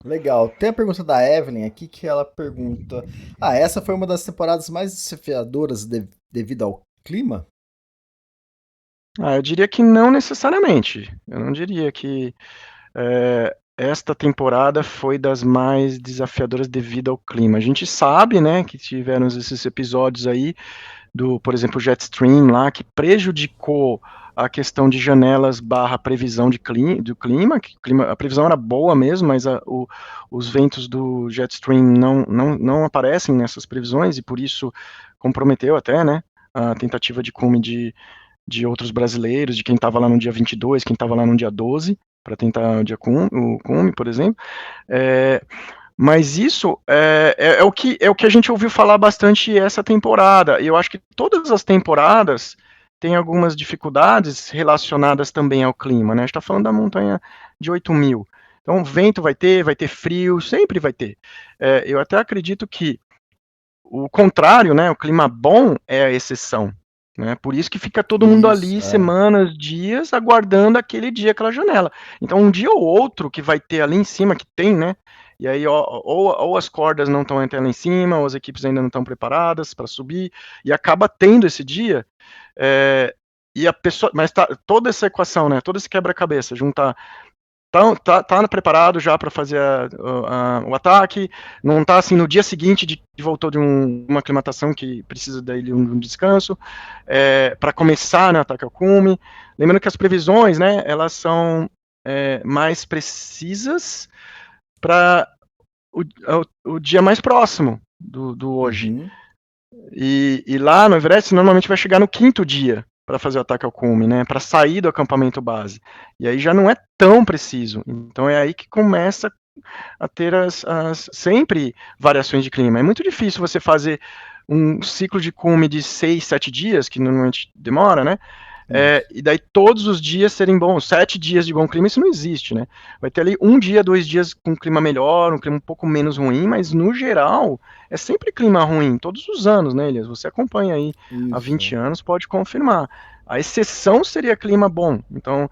Legal. Tem a pergunta da Evelyn aqui que ela pergunta: Ah, essa foi uma das temporadas mais desafiadoras devido ao clima? Eu diria que não necessariamente. Eu não diria que esta temporada foi das mais desafiadoras devido ao clima. A gente sabe, né, que tiveram esses episódios aí por exemplo, o Jetstream lá, que prejudicou a questão de janelas barra previsão do clima, a previsão era boa mesmo, mas os ventos do Jetstream não aparecem nessas previsões, e por isso comprometeu até, né, a tentativa de cume de outros brasileiros, de quem estava lá no dia 22, quem estava lá no dia 12, para tentar o cume, por exemplo. Mas isso é o que a gente ouviu falar bastante essa temporada. E eu acho que todas as temporadas têm algumas dificuldades relacionadas também ao clima, né? A gente está falando da montanha de 8.000. Então, vento vai ter frio, sempre vai ter. Eu até acredito que o contrário, né? O clima bom é a exceção. Né? Por isso que fica todo mundo Isso, ali semanas, dias, aguardando aquele dia, aquela janela. Então, um dia ou outro que vai ter ali em cima, que tem, né? E aí, ou as cordas não estão até lá em cima, ou as equipes ainda não estão preparadas para subir, e acaba tendo esse dia. E a pessoa, mas toda essa equação, né? Todo esse quebra-cabeça, juntar tá preparado já para fazer o ataque, não está assim no dia seguinte de voltou de uma aclimatação que precisa daí de um descanso, para começar no ataque ao cume. Lembrando que as previsões, né, elas são mais precisas para o dia mais próximo do hoje. Uhum. E lá no Everest normalmente vai chegar no quinto dia para fazer o ataque ao cume, né? Para sair do acampamento base. E aí já não é tão preciso. Então é aí que começa a ter sempre variações de clima. É muito difícil você fazer um ciclo de cume de 6, 7 dias, que normalmente demora, né? E daí todos os dias serem bons, 7 dias de bom clima, isso não existe, né? Vai ter ali um dia, 2 dias com clima melhor, um clima um pouco menos ruim, mas no geral é sempre clima ruim, todos os anos, né, Elias? Você acompanha aí há Isso. 20 anos, pode confirmar. A exceção seria clima bom. Então,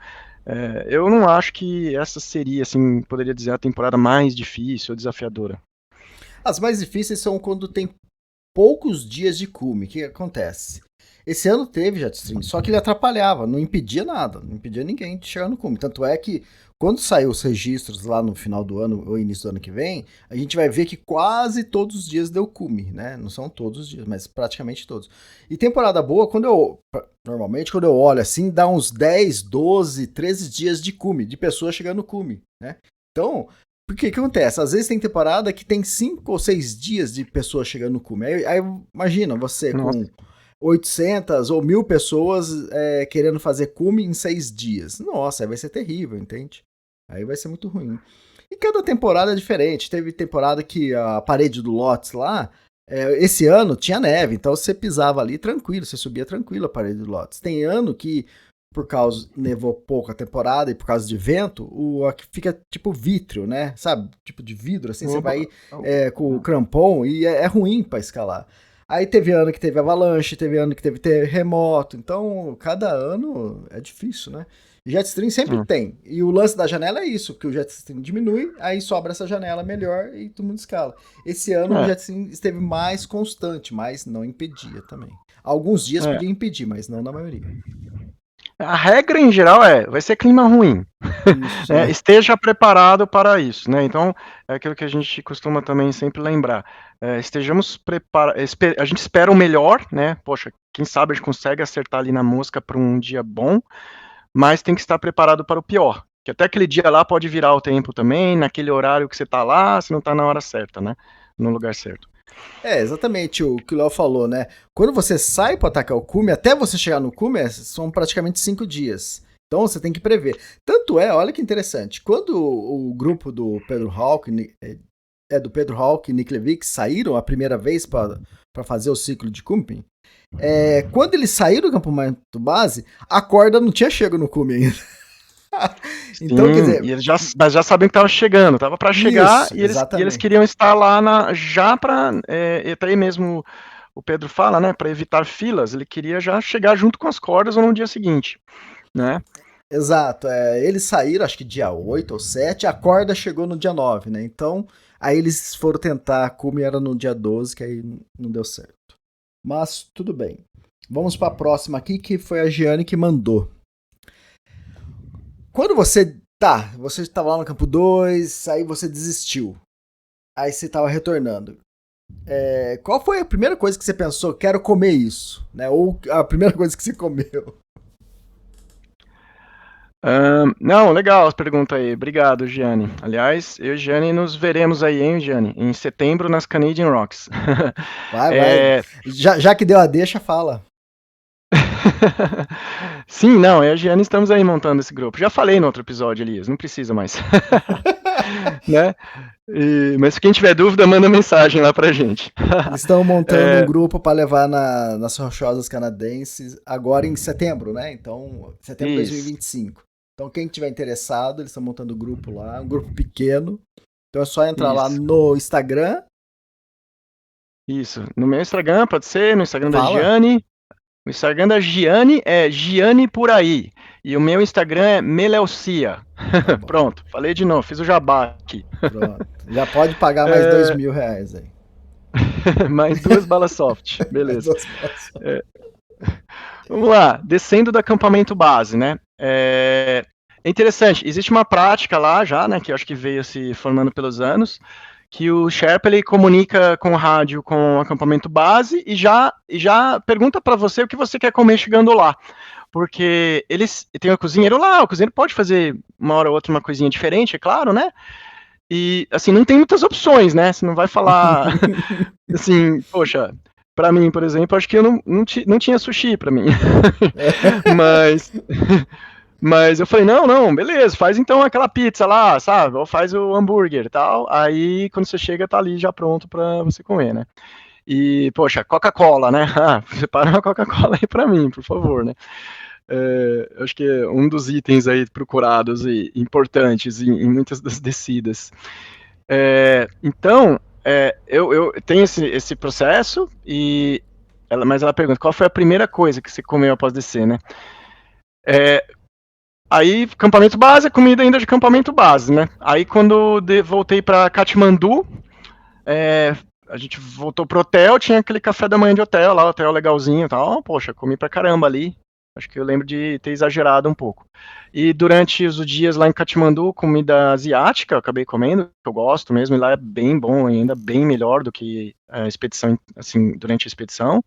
eu não acho que essa seria, assim, poderia dizer, a temporada mais difícil ou desafiadora. As mais difíceis são quando tem poucos dias de cume. O que acontece? Esse ano teve Jetstream, só que ele atrapalhava, não impedia nada, não impedia ninguém de chegar no cume. Tanto é que quando saiu os registros lá no final do ano ou início do ano que vem, a gente vai ver que quase todos os dias deu cume, né? Não são todos os dias, mas praticamente todos. E temporada boa, normalmente quando eu olho assim, dá uns 10, 12, 13 dias de cume, de pessoas chegando no cume, né? Então, por que acontece? Às vezes tem temporada que tem 5 ou 6 dias de pessoas chegando no cume. Aí imagina você Nossa. com 800 ou 1.000 pessoas querendo fazer cume em 6 dias. Nossa, aí vai ser terrível, entende? Aí vai ser muito ruim. E cada temporada é diferente. Teve temporada que a parede do Lotus lá, esse ano tinha neve, então você pisava ali tranquilo, você subia tranquilo a parede do Lotus. Tem ano que, por causa nevou pouco a temporada e por causa de vento, aqui fica tipo vítreo, né? Sabe? Tipo de vidro, assim, você Opa. vai com o crampon e é ruim para escalar. Aí teve ano que teve avalanche, teve ano que teve terremoto, então cada ano é difícil, né? Jetstream sempre tem. E o lance da janela é isso, que o Jetstream diminui, aí sobra essa janela melhor e todo mundo escala. Esse ano o Jetstream esteve mais constante, mas não impedia também. Alguns dias podia impedir, mas não na maioria. A regra em geral vai ser clima ruim. Isso, Esteja preparado para isso, né? Então, é aquilo que a gente costuma também sempre lembrar. Estejamos preparados, a gente espera o melhor, né? Poxa, quem sabe a gente consegue acertar ali na mosca para um dia bom, mas tem que estar preparado para o pior. Que até aquele dia lá pode virar o tempo também, naquele horário que você está lá, você não está na hora certa, né? No lugar certo. Exatamente o que o Léo falou, né? Quando você sai para atacar o cume, até você chegar no cume, são praticamente 5 dias. Então você tem que prever. Tanto olha que interessante, quando o grupo do Pedro Hawk, e Nick Levick saíram a primeira vez para fazer o ciclo de cume, quando eles saíram do acampamento base, a corda não tinha chego no cume ainda. Então, sim, quer dizer, e eles mas já sabiam que estava chegando, estava para chegar, e eles queriam estar lá já para, até aí mesmo o Pedro fala, né, para evitar filas, ele queria já chegar junto com as cordas ou no dia seguinte, né? Exato, eles saíram acho que dia 8 ou 7, a corda chegou no dia 9, né? Então, aí eles foram tentar, a cume era no dia 12, que aí não deu certo. Mas tudo bem. Vamos para a próxima aqui, que foi a Giane que mandou. Quando você estava lá no campo 2, aí você desistiu. Aí você estava retornando. Qual foi a primeira coisa que você pensou, quero comer isso? Né? Ou a primeira coisa que você comeu? Não, legal as perguntas aí. Obrigado, Gianni. Aliás, eu e Gianni nos veremos aí, hein, Gianni? Em setembro nas Canadian Rocks. Vai. Já que deu a deixa, fala. Sim, não, eu e a Gianni estamos aí montando esse grupo. Já falei no outro episódio, Elias, não precisa mais. Né? Mas se quem tiver dúvida, manda mensagem lá pra gente. Eles estão montando um grupo para levar nas Rochosas Canadenses agora em setembro, né? Então, setembro de 2025. Então, quem tiver interessado, eles estão montando o grupo lá, um grupo pequeno. Então é só entrar lá no Instagram. Isso, no meu Instagram pode ser, no Instagram Fala. da Gianni. O Instagram da Gianni é Gianni por aí. E o meu Instagram é Meleucia. Tá pronto, falei de novo, fiz o jabá aqui. Pronto. Já pode pagar mais R$2.000 aí. Mais 2 balas soft, beleza. Vamos lá, descendo do acampamento base, né? É interessante, existe uma prática lá já, né, que eu acho que veio se formando pelos anos, que o Sherpa ele comunica com o rádio com o acampamento base e já pergunta para você o que você quer comer chegando lá. Porque eles tem um cozinheiro lá, o cozinheiro pode fazer uma hora ou outra uma coisinha diferente, é claro, né? E assim, não tem muitas opções, né? Você não vai falar assim, poxa, para mim, por exemplo, acho que eu não tinha sushi para mim. Mas eu falei, não, beleza, faz então aquela pizza lá, sabe? Ou faz o hambúrguer e tal. Aí, quando você chega, tá ali já pronto pra você comer, né? E, poxa, Coca-Cola, né? Separa uma Coca-Cola aí pra mim, por favor, né? Acho que é um dos itens aí procurados e importantes em muitas das descidas. Então, eu tenho esse processo, mas ela pergunta, qual foi a primeira coisa que você comeu após descer, né? Aí, acampamento base, comida ainda de acampamento base, né? Aí, quando voltei para Katmandu, a gente voltou pro hotel, tinha aquele café da manhã de hotel lá, hotel legalzinho e tal. Poxa, comi pra caramba ali. Acho que eu lembro de ter exagerado um pouco. E durante os dias lá em Katmandu, comida asiática, eu acabei comendo, que eu gosto mesmo, e lá é bem bom, ainda bem melhor do que a expedição, assim, durante a expedição.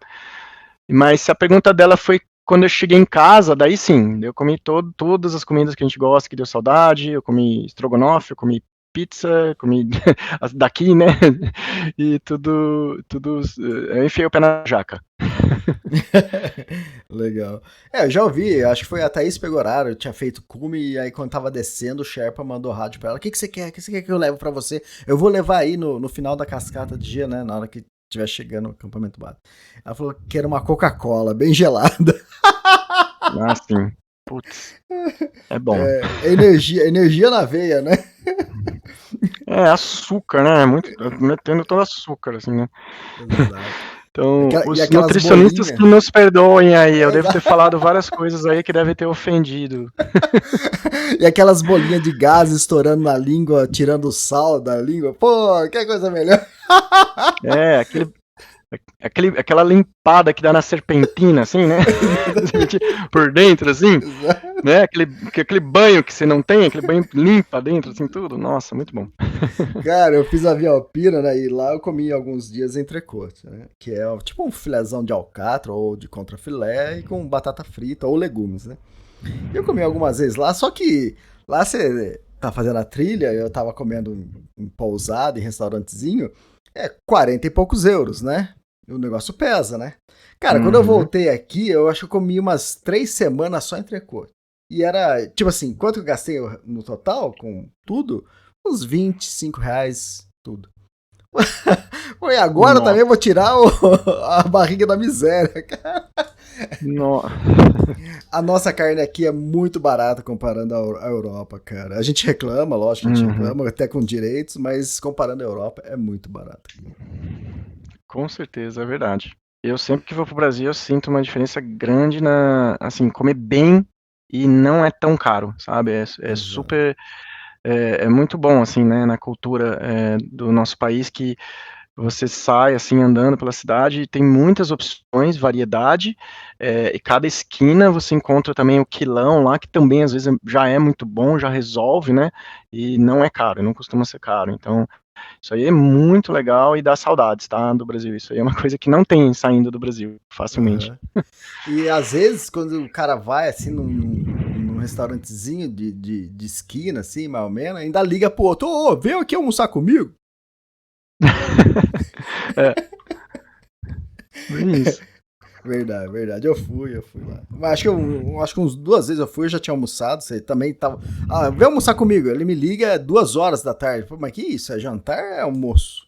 Mas se a pergunta dela foi quando eu cheguei em casa, daí sim, eu comi todas as comidas que a gente gosta, que deu saudade, eu comi estrogonofe, eu comi pizza, comi daqui, né, e tudo, eu enfiei o pé na jaca. Legal. Eu já ouvi, acho que foi a Thaís Pegoraro, tinha feito cume, e aí quando tava descendo, o Sherpa mandou rádio pra ela, o que você quer? O que você quer que eu levo pra você? Eu vou levar aí no final da cascata de dia, né, na hora que estiver chegando no acampamento base. Ela falou que era uma Coca-Cola, bem gelada. Ah, sim. Putz, é bom. Energia na veia, né? Açúcar, né, metendo todo açúcar, assim, né. Exato. Então, os nutricionistas que nos perdoem aí, eu devo ter falado várias coisas aí que devem ter ofendido. E aquelas bolinhas de gás estourando na língua, tirando o sal da língua. Pô, que coisa melhor. Aquela limpada que dá na serpentina, assim, né? Por dentro, assim, né? Aquele banho que você não tem, aquele banho limpa dentro, assim, tudo. Nossa, muito bom. Cara, eu fiz a Via Alpina, né? E lá eu comi alguns dias entrecote, né? Que é tipo um filézão de alcatra ou de contrafilé e com batata frita ou legumes, né? Eu comi algumas vezes lá, só que lá você tá fazendo a trilha, eu tava comendo em pousada, em restaurantezinho, 40 e poucos euros, né? O negócio pesa, né? Cara, quando eu voltei aqui, eu acho que eu comi umas 3 semanas só entrecote. E era, tipo assim, quanto eu gastei no total, com tudo? Uns R$25, tudo. E agora também eu vou tirar a barriga da miséria, cara. A nossa carne aqui é muito barata comparando a Europa, cara. A gente reclama, lógico, a gente reclama, até com direitos, mas comparando a Europa é muito barato. Com certeza, é verdade. Eu sempre que vou pro Brasil, eu sinto uma diferença grande assim, comer bem e não é tão caro, sabe? É Exato. super, é muito bom, assim, né, na cultura do nosso país, que você sai, assim, andando pela cidade e tem muitas opções, variedade, e cada esquina você encontra também o quilão lá, que também às vezes já é muito bom, já resolve, né, e não é caro, não costuma ser caro. Então, isso aí é muito legal e dá saudades, tá, do Brasil. Isso aí é uma coisa que não tem saindo do Brasil facilmente. Aham. E às vezes, quando o cara vai assim num restaurantezinho de esquina, assim, mais ou menos, ainda liga pro outro, ô, vem aqui almoçar comigo. É, bem isso. Verdade, verdade. Eu fui lá. Mas acho que uns 2 vezes eu fui, eu já tinha almoçado. Você também tava. Ah, vem almoçar comigo. Ele me liga 2 horas da tarde. Pô, mas que isso? É jantar ou é almoço?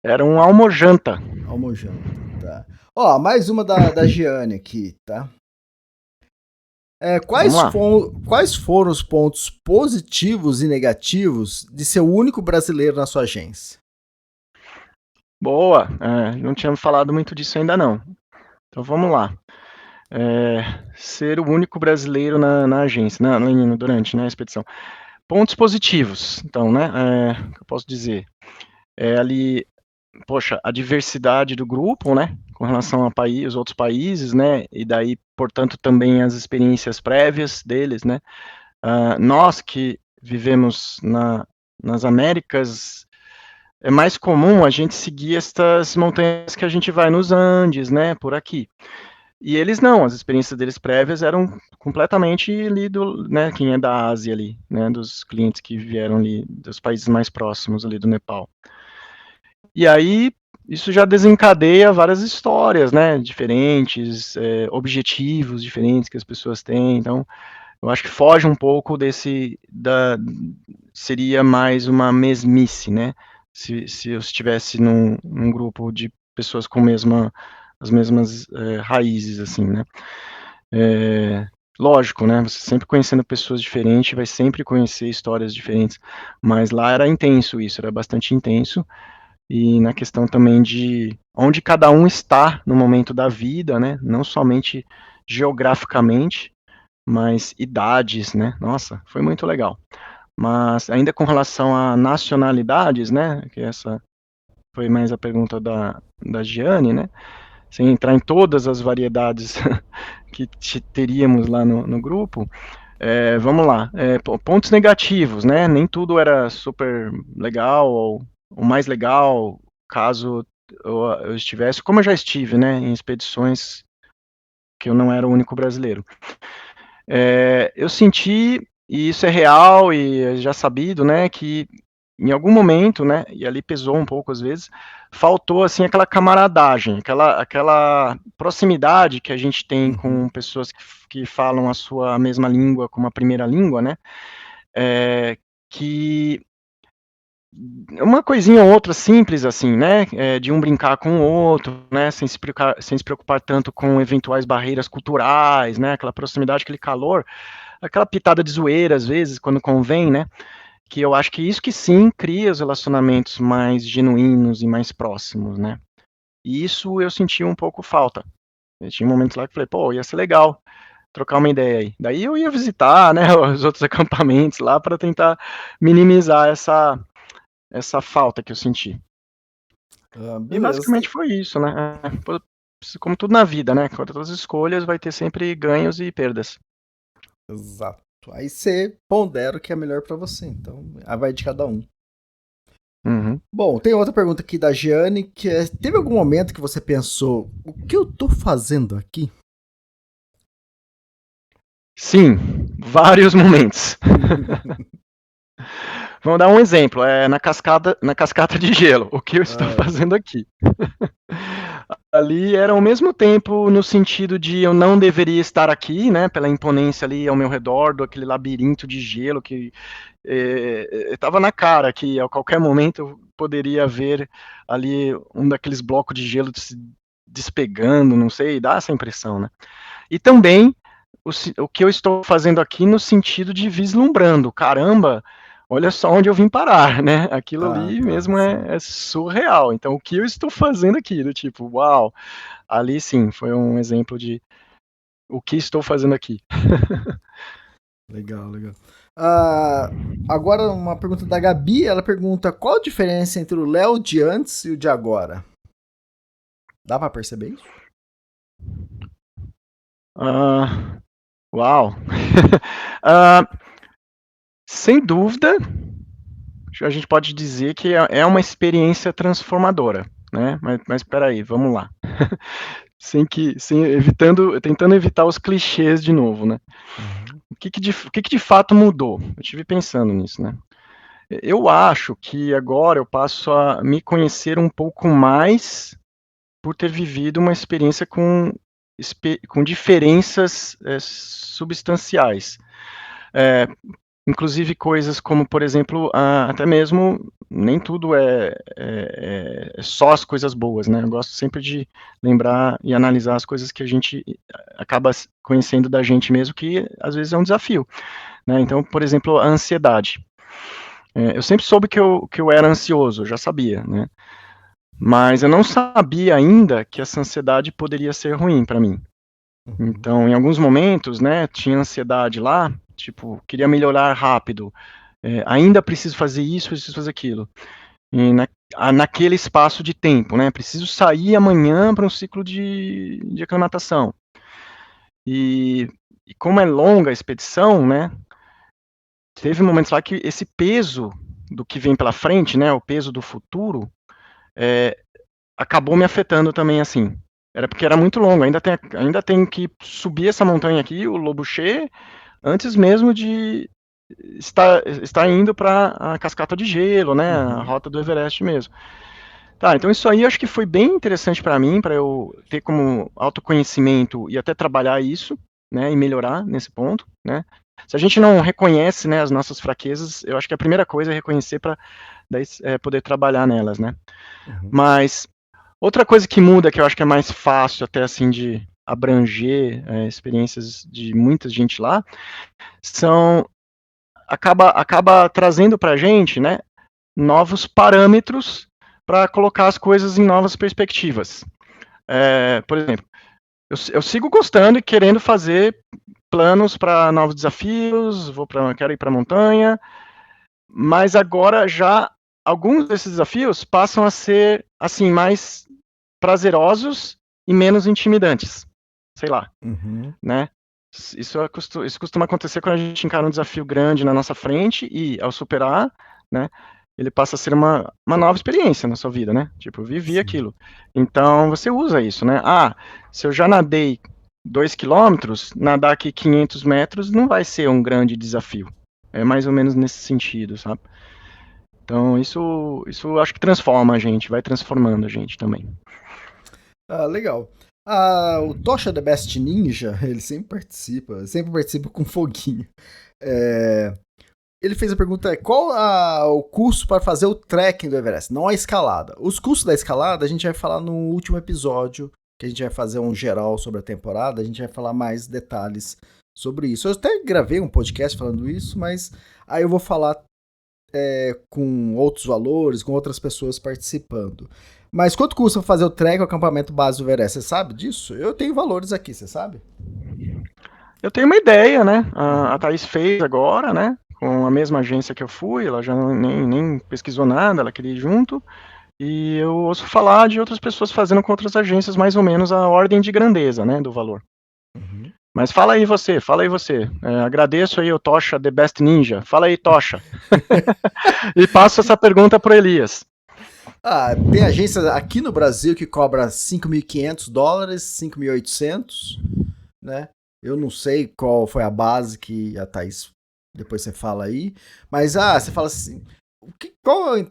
Era um almojanta. Almojanta, tá. Ó, mais uma da Giane aqui, tá? Vamos lá. Quais foram os pontos positivos e negativos de ser o único brasileiro na sua agência? Boa. Não tínhamos falado muito disso ainda não. Então vamos lá. Ser o único brasileiro na agência, durante, né, a expedição. Pontos positivos, então, né, o que eu posso dizer? Ali, poxa, a diversidade do grupo, né, com relação a os outros países, né, e daí, portanto, também as experiências prévias deles, né. Nós que vivemos nas Américas, é mais comum a gente seguir estas montanhas que a gente vai nos Andes, né, por aqui. E eles não, as experiências deles prévias eram completamente ali né, quem é da Ásia ali, né, dos clientes que vieram ali dos países mais próximos ali do Nepal. E aí isso já desencadeia várias histórias, né, diferentes, objetivos diferentes que as pessoas têm. Então, eu acho que foge um pouco seria mais uma mesmice, né, se eu estivesse num grupo de pessoas com as mesmas raízes, assim, né. Lógico, né, você sempre conhecendo pessoas diferentes, vai sempre conhecer histórias diferentes, mas lá era intenso isso, era bastante intenso, e na questão também de onde cada um está no momento da vida, né, não somente geograficamente, mas idades, né, nossa, foi muito legal. Mas ainda com relação a nacionalidades, né, que essa foi mais a pergunta da Giane, né, sem entrar em todas as variedades que teríamos lá no grupo, vamos lá, pontos negativos, né, nem tudo era super legal, ou o mais legal, caso eu estivesse, como eu já estive, né, em expedições que eu não era o único brasileiro. Eu senti, e isso é real e é já sabido, né, que em algum momento, né, e ali pesou um pouco às vezes, faltou assim aquela camaradagem, aquela proximidade que a gente tem com Uhum. pessoas que falam a sua mesma língua como a primeira língua, né, que uma coisinha ou outra simples assim, né, de um brincar com o outro, né, sem se preocupar tanto com eventuais barreiras culturais, né, aquela proximidade, aquele calor, aquela pitada de zoeira às vezes, quando convém, né, que eu acho que isso que sim cria os relacionamentos mais genuínos e mais próximos, né. E isso eu senti um pouco falta. Eu tinha momentos lá que falei: "Pô, ia ser legal trocar uma ideia aí". Daí eu ia visitar, né, os outros acampamentos lá para tentar minimizar essa falta que eu senti. Ah, E beleza. basicamente foi isso, né. Como tudo na vida, né, com todas as escolhas vai ter sempre ganhos e perdas. Exato. Aí você pondera o que é melhor pra você. Então, aí vai de cada um. Uhum. Bom, tem outra pergunta aqui da Giane, que é: teve algum momento que você pensou, o que eu tô fazendo aqui? Sim, vários momentos. Vamos dar um exemplo, na cascata de gelo, o que eu estou Ah, fazendo aqui? Ali era ao mesmo tempo no sentido de eu não deveria estar aqui, né, pela imponência ali ao meu redor, do aquele labirinto de gelo que estava na cara que a qualquer momento eu poderia ver ali um daqueles blocos de gelo se despegando, não sei, dá essa impressão, né. E também o que eu estou fazendo aqui no sentido de vislumbrando, caramba, olha só onde eu vim parar, né? Aquilo ah, ali tá, mesmo sim. é surreal. Então, o que eu estou fazendo aqui? Do tipo, uau, ali sim, foi um exemplo de o que estou fazendo aqui. Legal, legal. Agora uma pergunta da Gabi, ela pergunta qual a diferença entre o Léo de antes e o de agora? Dá pra perceber isso? Uau! Sem dúvida, a gente pode dizer que é uma experiência transformadora, né? Mas peraí, vamos lá. Tentando evitar os clichês de novo, né? O que de fato mudou? Eu estive pensando nisso, né? Eu acho que agora eu passo a me conhecer um pouco mais por ter vivido uma experiência com diferenças substanciais. Inclusive coisas como, por exemplo, até mesmo, nem tudo é só as coisas boas, né? Eu gosto sempre de lembrar e analisar as coisas que a gente acaba conhecendo da gente mesmo, que às vezes é um desafio, né? Então, por exemplo, a ansiedade. Eu sempre soube que eu era ansioso, eu já sabia, né? Mas eu não sabia ainda que essa ansiedade poderia ser ruim para mim. Então, em alguns momentos, né, tinha ansiedade lá, tipo, queria melhorar rápido, ainda preciso fazer isso, preciso fazer aquilo. E naquele espaço de tempo, né, preciso sair amanhã para um ciclo de aclimatação. E como é longa a expedição, né, teve momentos lá que esse peso do que vem pela frente, né, o peso do futuro, acabou me afetando também, assim. Era porque era muito longo, ainda tem que subir essa montanha aqui, o Lobuche, antes mesmo de estar indo para a cascata de gelo, né, a rota do Everest mesmo. Tá, então isso aí eu acho que foi bem interessante para mim, para eu ter como autoconhecimento e até trabalhar isso, né, e melhorar nesse ponto, né. Se a gente não reconhece, né, as nossas fraquezas, eu acho que a primeira coisa é reconhecer para poder trabalhar nelas, né. Mas outra coisa que muda, que eu acho que é mais fácil até assim de abranger experiências de muita gente lá, acaba trazendo para a gente, né, novos parâmetros para colocar as coisas em novas perspectivas. Por exemplo, eu sigo gostando e querendo fazer planos para novos desafios, quero ir para a montanha, mas agora já alguns desses desafios passam a ser assim mais prazerosos e menos intimidantes, sei lá, né? Isso costuma acontecer quando a gente encara um desafio grande na nossa frente e, ao superar, né, ele passa a ser uma nova experiência na sua vida, né? Tipo, eu vivi aquilo. Então, você usa isso, né? Se eu já nadei 2 quilômetros, nadar aqui 500 metros não vai ser um grande desafio. É mais ou menos nesse sentido, sabe? Então, isso acho que transforma a gente, vai transformando a gente também. Legal. O Tosha The Best Ninja, ele sempre participa com foguinho. Ele fez a pergunta: qual o custo para fazer o trekking do Everest? Não a escalada. Os custos da escalada a gente vai falar no último episódio, que a gente vai fazer um geral sobre a temporada, a gente vai falar mais detalhes sobre isso. Eu até gravei um podcast falando isso, mas aí eu vou falar com outros valores, com outras pessoas participando. Mas quanto custa fazer o trek o acampamento base do Everest? Você sabe disso? Eu tenho valores aqui, você sabe? Eu tenho uma ideia, né? A Thaís fez agora, né? Com a mesma agência que eu fui, ela já nem pesquisou nada, ela queria ir junto. E eu ouço falar de outras pessoas fazendo com outras agências mais ou menos a ordem de grandeza, né? Do valor. Mas fala aí você. Agradeço aí o Tosha, The Best Ninja. Fala aí, Tosha. E passo essa pergunta pro Elias. Tem agência aqui no Brasil que cobra $5.500, $5.800, né? Eu não sei qual foi a base que a Thaís, depois você fala aí, mas você fala assim, qual é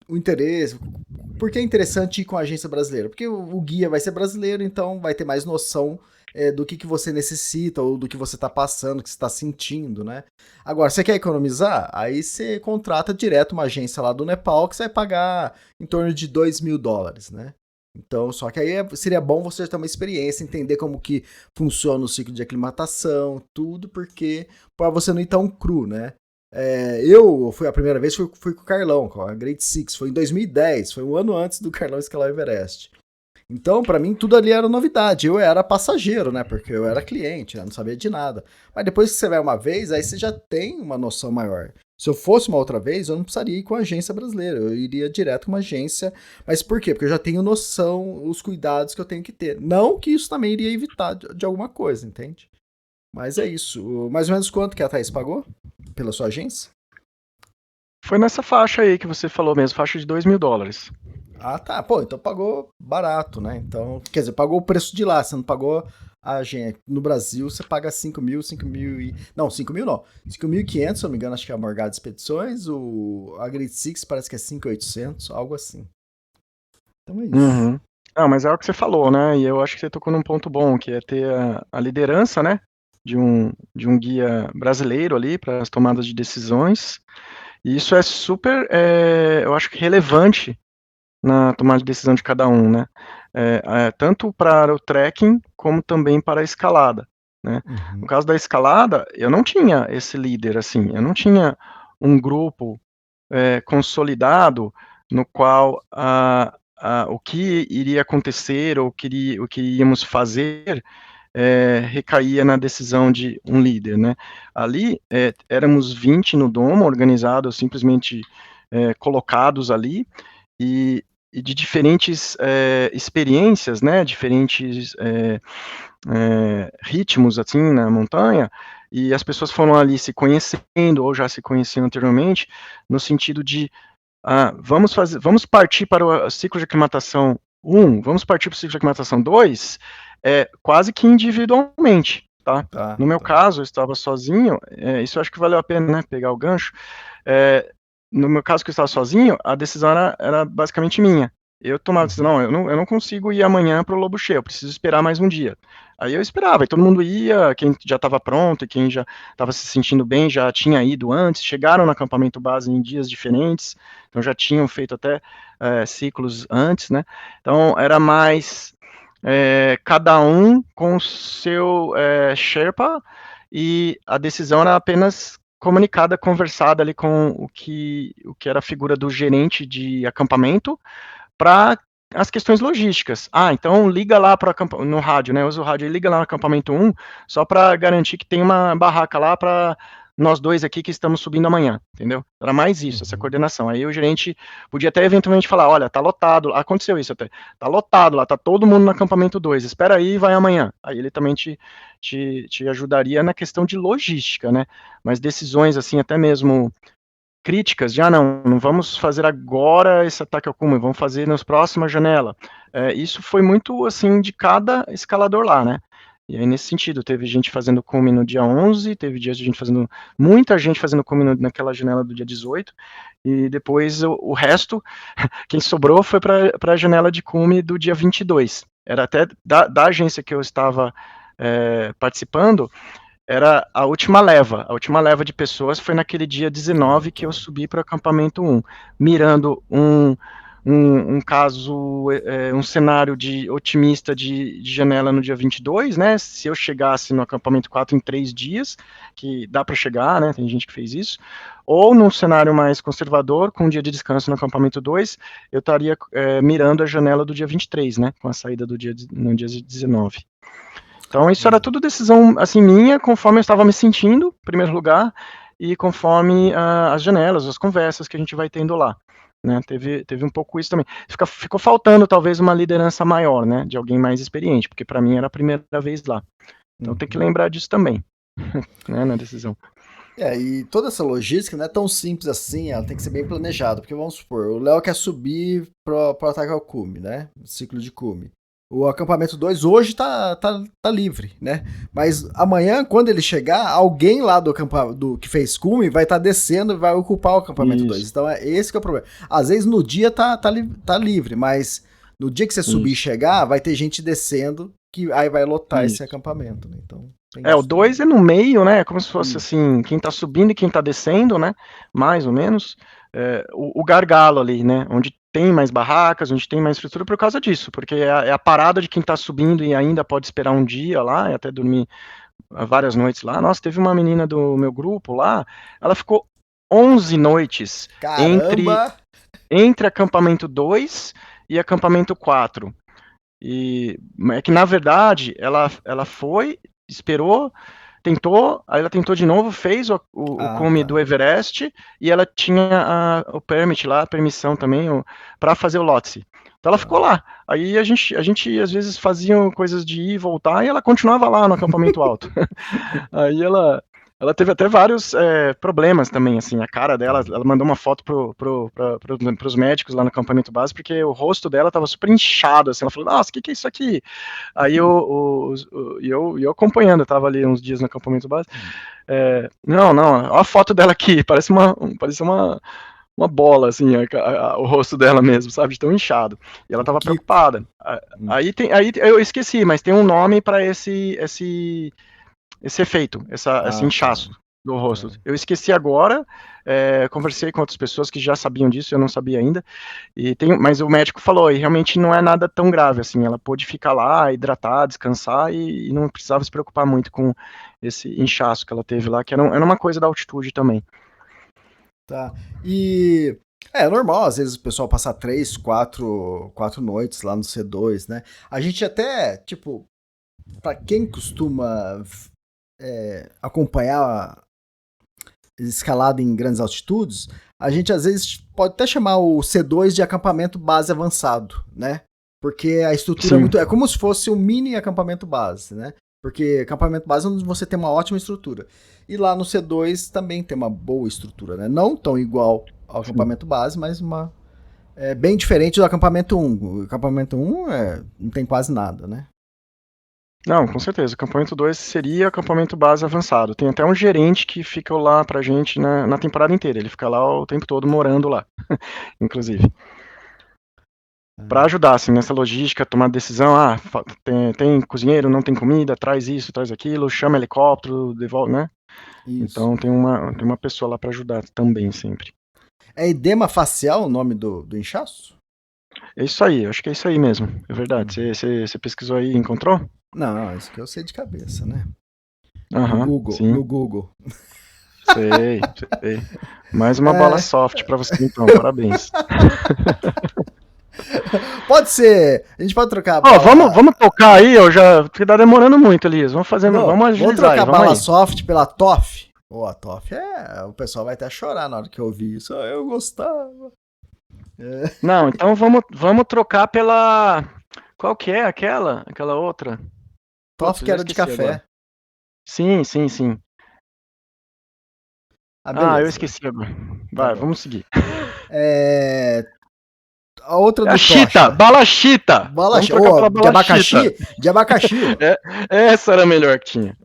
o interesse? Por que é interessante ir com a agência brasileira? Porque o guia vai ser brasileiro, então vai ter mais noção do que você necessita ou do que você está passando, que você está sentindo, né? Agora, você quer economizar? Aí você contrata direto uma agência lá do Nepal que você vai pagar em torno de $2.000, né? Então, só que aí seria bom você ter uma experiência, entender como que funciona o ciclo de aclimatação, tudo, porque para você não ir tão cru, né? Eu fui a primeira vez, fui com o Carlão, com a Grade Six, foi em 2010, foi um ano antes do Carlão escalar o Everest. Então, pra mim, tudo ali era novidade. Eu era passageiro, né? Porque eu era cliente, né? Não sabia de nada. Mas depois que você vai uma vez, aí você já tem uma noção maior. Se eu fosse uma outra vez, eu não precisaria ir com a agência brasileira. Eu iria direto com uma agência. Mas por quê? Porque eu já tenho noção, os cuidados que eu tenho que ter. Não que isso também iria evitar de alguma coisa, entende? Mas é isso. Mais ou menos quanto que a Thaís pagou pela sua agência? Foi nessa faixa aí que você falou mesmo, faixa de $2.000. Ah, tá. Pô, então pagou barato, né? Então, quer dizer, pagou o preço de lá, você não pagou a agência. No Brasil, você paga 5 mil, 5 mil e... Não, 5 mil não. 5.500, se eu não me engano, acho que é a Morgado Expedições. A Grade Six parece que é 5.800, algo assim. Então é isso. Uhum. Ah, mas é o que você falou, né? E eu acho que você tocou num ponto bom, que é ter a liderança, né? De um guia brasileiro ali para as tomadas de decisões. E isso é super, eu acho que relevante na tomada de decisão de cada um, né? Tanto para o trekking como também para a escalada, né? No Uhum. caso da escalada, eu não tinha esse líder assim, eu não tinha um grupo consolidado no qual o que iria acontecer ou o que iríamos fazer recaía na decisão de um líder, né? Ali éramos 20 no domo, organizados, simplesmente colocados ali, e de diferentes experiências, né? Diferentes ritmos, assim, na montanha, e as pessoas foram ali se conhecendo, ou já se conheciam anteriormente, no sentido de vamos partir para o ciclo de aclimatação 1, vamos partir para o ciclo de aclimatação 2, quase que individualmente, tá? Tá, No meu tá. caso, eu estava sozinho, isso eu acho que valeu a pena, né, pegar o gancho. É, no meu caso, que eu estava sozinho, a decisão era basicamente minha. Eu tomava a decisão, Uhum. não, eu não consigo ir amanhã para o Lobo Cheio, eu preciso esperar mais um dia. Aí eu esperava, e todo mundo ia, quem já estava pronto, e quem já estava se sentindo bem, já tinha ido antes, chegaram no acampamento base em dias diferentes, então já tinham feito até ciclos antes, né? Então era mais cada um com o seu Sherpa, e a decisão era apenas comunicada, conversada ali com o que era a figura do gerente de acampamento, para as questões logísticas. Então liga lá para no rádio, né? Usa o rádio e liga lá no acampamento 1, só para garantir que tem uma barraca lá para nós dois aqui que estamos subindo amanhã, entendeu? Era mais isso, essa Uhum. coordenação. Aí o gerente podia até eventualmente falar, olha, tá lotado, aconteceu isso até, tá lotado lá, tá todo mundo no acampamento 2, espera aí e vai amanhã. Aí ele também te ajudaria na questão de logística, né? Mas decisões assim, até mesmo críticas de, não vamos fazer agora esse ataque ao cume, vamos fazer nas próximas janela. Isso foi muito, assim, de cada escalador lá, né? E aí, nesse sentido, teve gente fazendo cume no dia 11, teve dias de gente fazendo, muita gente fazendo cume naquela janela do dia 18, e depois o resto, quem sobrou foi para a janela de cume do dia 22. Era até da agência que eu estava participando, era a última leva. A última leva de pessoas foi naquele dia 19 que eu Tá. subi para o acampamento 1, mirando um caso, um cenário de otimista de janela no dia 22, né? Se eu chegasse no acampamento 4 em 3 dias, que dá para chegar, né? Tem gente que fez isso. Ou num cenário mais conservador, com um dia de descanso no acampamento 2, eu estaria mirando a janela do dia 23, né? Com a saída no dia 19. Então, isso era tudo decisão, assim, minha, conforme eu estava me sentindo, em primeiro lugar, e conforme as janelas, as conversas que a gente vai tendo lá, né? Teve um pouco isso também. Ficou faltando, talvez, uma liderança maior, né? De alguém mais experiente, porque para mim era a primeira vez lá. Então, tem que Uhum. lembrar disso também, né? Na decisão. E toda essa logística não é tão simples assim, ela tem que ser bem planejada. Porque vamos supor, o Léo quer subir pro ataque ao cume, né? Ciclo de cume. O acampamento 2 hoje tá livre, né? Mas amanhã, quando ele chegar, alguém lá do que fez cume vai estar descendo e vai ocupar o acampamento 2. Isso, Então é esse que é o problema. Às vezes no dia tá livre, mas no dia que você subir e isso, chegar, vai ter gente descendo que aí vai lotar esse isso. acampamento, né? Então tem O isso também. 2 é no meio, né? É como se fosse Isso. assim, quem tá subindo e quem tá descendo, né? Mais ou menos. O gargalo ali, né? Onde tem mais barracas, onde tem mais estrutura por causa disso, porque é a parada de quem tá subindo e ainda pode esperar um dia lá e até dormir várias noites lá. Nossa, teve uma menina do meu grupo lá, ela ficou 11 noites entre, Caramba! entre acampamento 2 e acampamento 4. É que, na verdade, ela foi, esperou, tentou, aí ela tentou de novo, fez o cume do Everest, e ela tinha o permit lá, a permissão também, para fazer o Lhotse. Então ela ficou lá. Aí a gente às vezes fazia coisas de ir e voltar, e ela continuava lá no acampamento alto. Aí ela teve até vários problemas também, assim, a cara dela, ela mandou uma foto pros médicos lá no acampamento base, porque o rosto dela tava super inchado, assim, ela falou, nossa, o que é isso aqui? Aí eu acompanhando, eu tava ali uns dias no acampamento base, não, olha a foto dela aqui, parece uma bola, assim, o rosto dela mesmo, sabe, de tão inchado, e ela tava preocupada. Aí eu esqueci, mas tem um nome para esse efeito, esse inchaço do rosto. Eu esqueci agora, conversei com outras pessoas que já sabiam disso, eu não sabia ainda, mas o médico falou, e realmente não é nada tão grave, assim, ela pôde ficar lá, hidratar, descansar, e não precisava se preocupar muito com esse inchaço que ela teve lá, que era uma coisa da altitude também. Tá, e é normal, às vezes o pessoal passar 3, 4 noites lá no C2, né? A gente até, tipo, pra quem costuma acompanhar escalada em grandes altitudes, a gente às vezes pode até chamar o C2 de acampamento base avançado, né? Porque a estrutura é como se fosse um mini acampamento base, né? Porque acampamento base é onde você tem uma ótima estrutura. E lá no C2 também tem uma boa estrutura, né? Não tão igual ao acampamento base, mas bem diferente do acampamento 1. O acampamento 1 não tem quase nada, né? Não, com certeza. O acampamento 2 seria acampamento base avançado. Tem até um gerente que fica lá pra gente na temporada inteira. Ele fica lá o tempo todo morando lá, inclusive. Para ajudar, assim, nessa logística, tomar decisão, tem cozinheiro, não tem comida, traz isso, traz aquilo, chama helicóptero, devolve, né? Isso. Então tem uma pessoa lá para ajudar também, sempre. É edema facial o nome do inchaço? É isso aí, acho que é isso aí mesmo, é verdade. Você pesquisou aí e encontrou? Não, isso que eu sei de cabeça, né? No Google, sim. no Google. Sei. Mais uma bola soft para você então, parabéns. Pode ser, a gente pode trocar a bala... Vamos tocar aí, porque tá demorando muito, Elias, vamos agilizar. Vamos trocar a bala soft pela TOF. A TOF o pessoal vai até chorar na hora que eu ouvir isso, eu gostava. Não, então vamos trocar pela... Qual que é aquela outra? TOF que era de café. Agora. Sim. Beleza. Eu esqueci agora. Vai, vamos seguir. A outra do Chita, bala chita. De abacaxi. Essa era a melhor que tinha.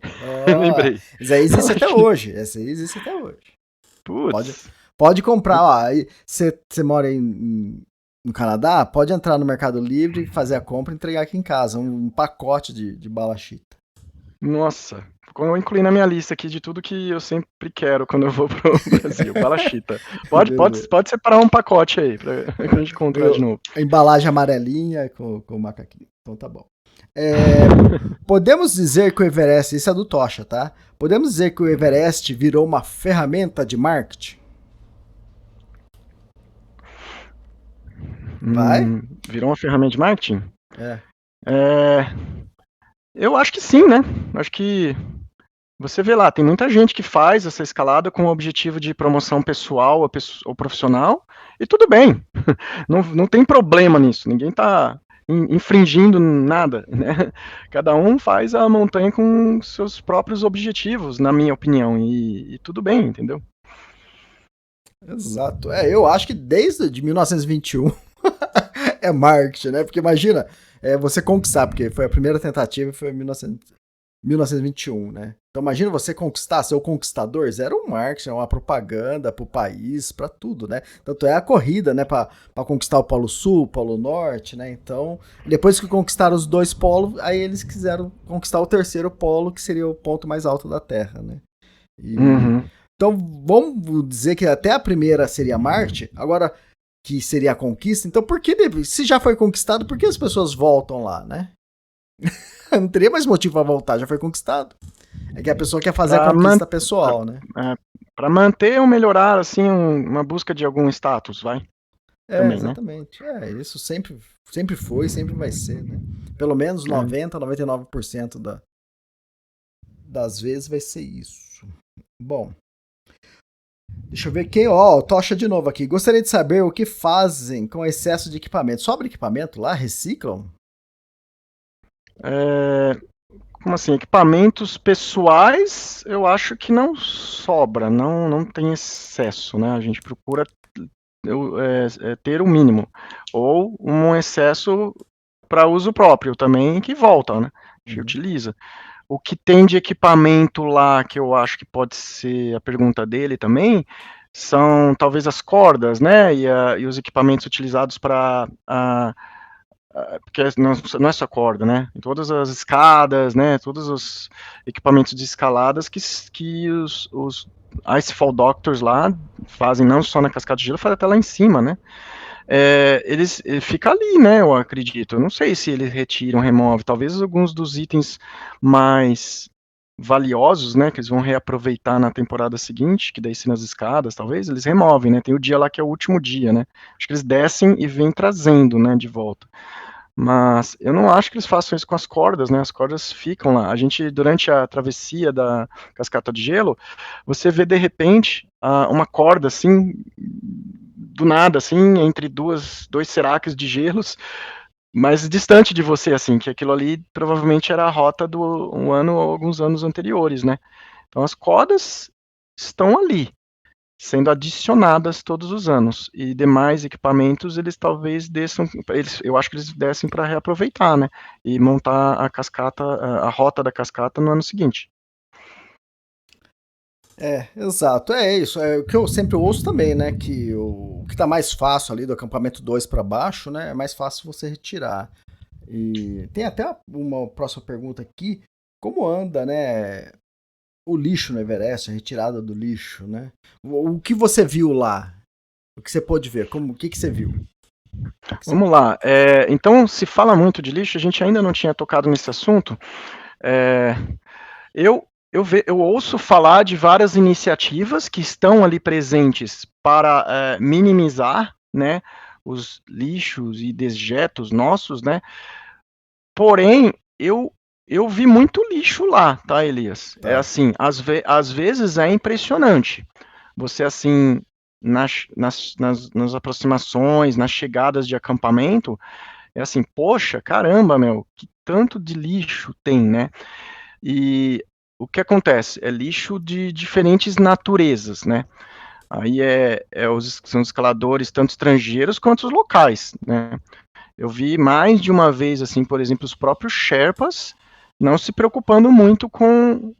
Lembrei. Essa aí existe até hoje. Putz. Pode comprar, você mora no Canadá, pode entrar no Mercado Livre, fazer a compra e entregar aqui em casa, um pacote de bala chita. Nossa, eu incluí na minha lista aqui de tudo que eu sempre quero quando eu vou pro Brasil, bala chita. Pode separar um pacote aí, pra gente encontrar de novo. A embalagem amarelinha com o macaquinho, então tá bom. Podemos dizer que o Everest, isso é do Tocha, tá? Podemos dizer que o Everest virou uma ferramenta de marketing? Virou uma ferramenta de marketing? Eu acho que sim, né? Acho que você vê lá, tem muita gente que faz essa escalada com o objetivo de promoção pessoal ou profissional, e tudo bem, não tem problema nisso, ninguém tá infringindo nada, né? Cada um faz a montanha com seus próprios objetivos, na minha opinião, e tudo bem, entendeu? Exato. Eu acho que desde 1921 é marketing, né? Porque imagina, você conquistar, porque foi a primeira tentativa, foi em 1921, né? Então imagina você conquistar, ser o conquistador, era um marketing, uma propaganda pro país, pra tudo, né? Tanto é a corrida, né, pra conquistar o Polo Sul, o Polo Norte, né? Então, depois que conquistaram os 2 polos, aí eles quiseram conquistar o 3º polo, que seria o ponto mais alto da Terra, né? Então, vamos dizer que até a primeira seria Marte, agora que seria a conquista, então por que, se já foi conquistado, por que as pessoas voltam lá, né? Não teria mais motivo pra voltar, já foi conquistado. É que a pessoa quer fazer a conquista pessoal, né? Pra manter ou melhorar, assim, uma busca de algum status, vai. também, né? exatamente. Isso sempre foi e sempre vai ser, né? Pelo menos É. 99% das vezes vai ser isso. Bom, deixa eu ver quem. Ó, Tocha de novo aqui. Gostaria de saber o que fazem com excesso de equipamento. Sobra equipamento lá? Reciclam? É, como assim? Equipamentos pessoais, eu acho que não sobra, não tem excesso, né? A gente procura ter o mínimo. Ou um excesso para uso próprio também, que volta, né? A gente Uhum. utiliza. O que tem de equipamento lá, que eu acho que pode ser a pergunta dele também, são talvez as cordas, né? E os equipamentos utilizados para porque não é só corda, né? Todas as escadas, né? Todos os equipamentos de escaladas que os Icefall Doctors lá fazem, não só na cascata de gelo, fazem até lá em cima, né? Ele fica ali, né? Eu acredito. Eu não sei se eles retiram, removem. Talvez alguns dos itens mais valiosos, né? Que eles vão reaproveitar na temporada seguinte, que daí se nas escadas, talvez eles removem, né? Tem o dia lá que é o último dia, né? Acho que eles descem e vêm trazendo, né? De volta. Mas eu não acho que eles façam isso com as cordas, né? As cordas ficam lá. A gente, durante a travessia da cascata de gelo, você vê de repente uma corda assim, do nada, assim, entre dois seracs de gelos, mais distante de você, assim, que aquilo ali provavelmente era a rota do um ano ou alguns anos anteriores, né? Então as cordas estão ali, sendo adicionadas todos os anos. E demais equipamentos, eles talvez desçam, eu acho que eles descem para reaproveitar, né? E montar a cascata, a rota da cascata no ano seguinte. Exato. É isso. É o que eu sempre ouço também, né? Que o que tá mais fácil ali do acampamento 2 para baixo, né? É mais fácil você retirar. E tem até uma próxima pergunta aqui. Como anda, né? O lixo no Everest, a retirada do lixo, né? O que você viu lá? O que você pôde ver? O que você viu? Vamos lá. Então, se fala muito de lixo, a gente ainda não tinha tocado nesse assunto. É, eu ouço falar de várias iniciativas que estão ali presentes para minimizar, né, os lixos e dejetos nossos, né? Porém, eu vi muito lixo lá, tá, Elias? É Tá. assim, às vezes é impressionante. Você, assim, nas aproximações, nas chegadas de acampamento, é assim, poxa, caramba, meu, que tanto de lixo tem, né? E o que acontece? É lixo de diferentes naturezas, né? Aí são os escaladores, tanto estrangeiros quanto os locais, né? Eu vi mais de uma vez, assim, por exemplo, os próprios Sherpas não se preocupando muito com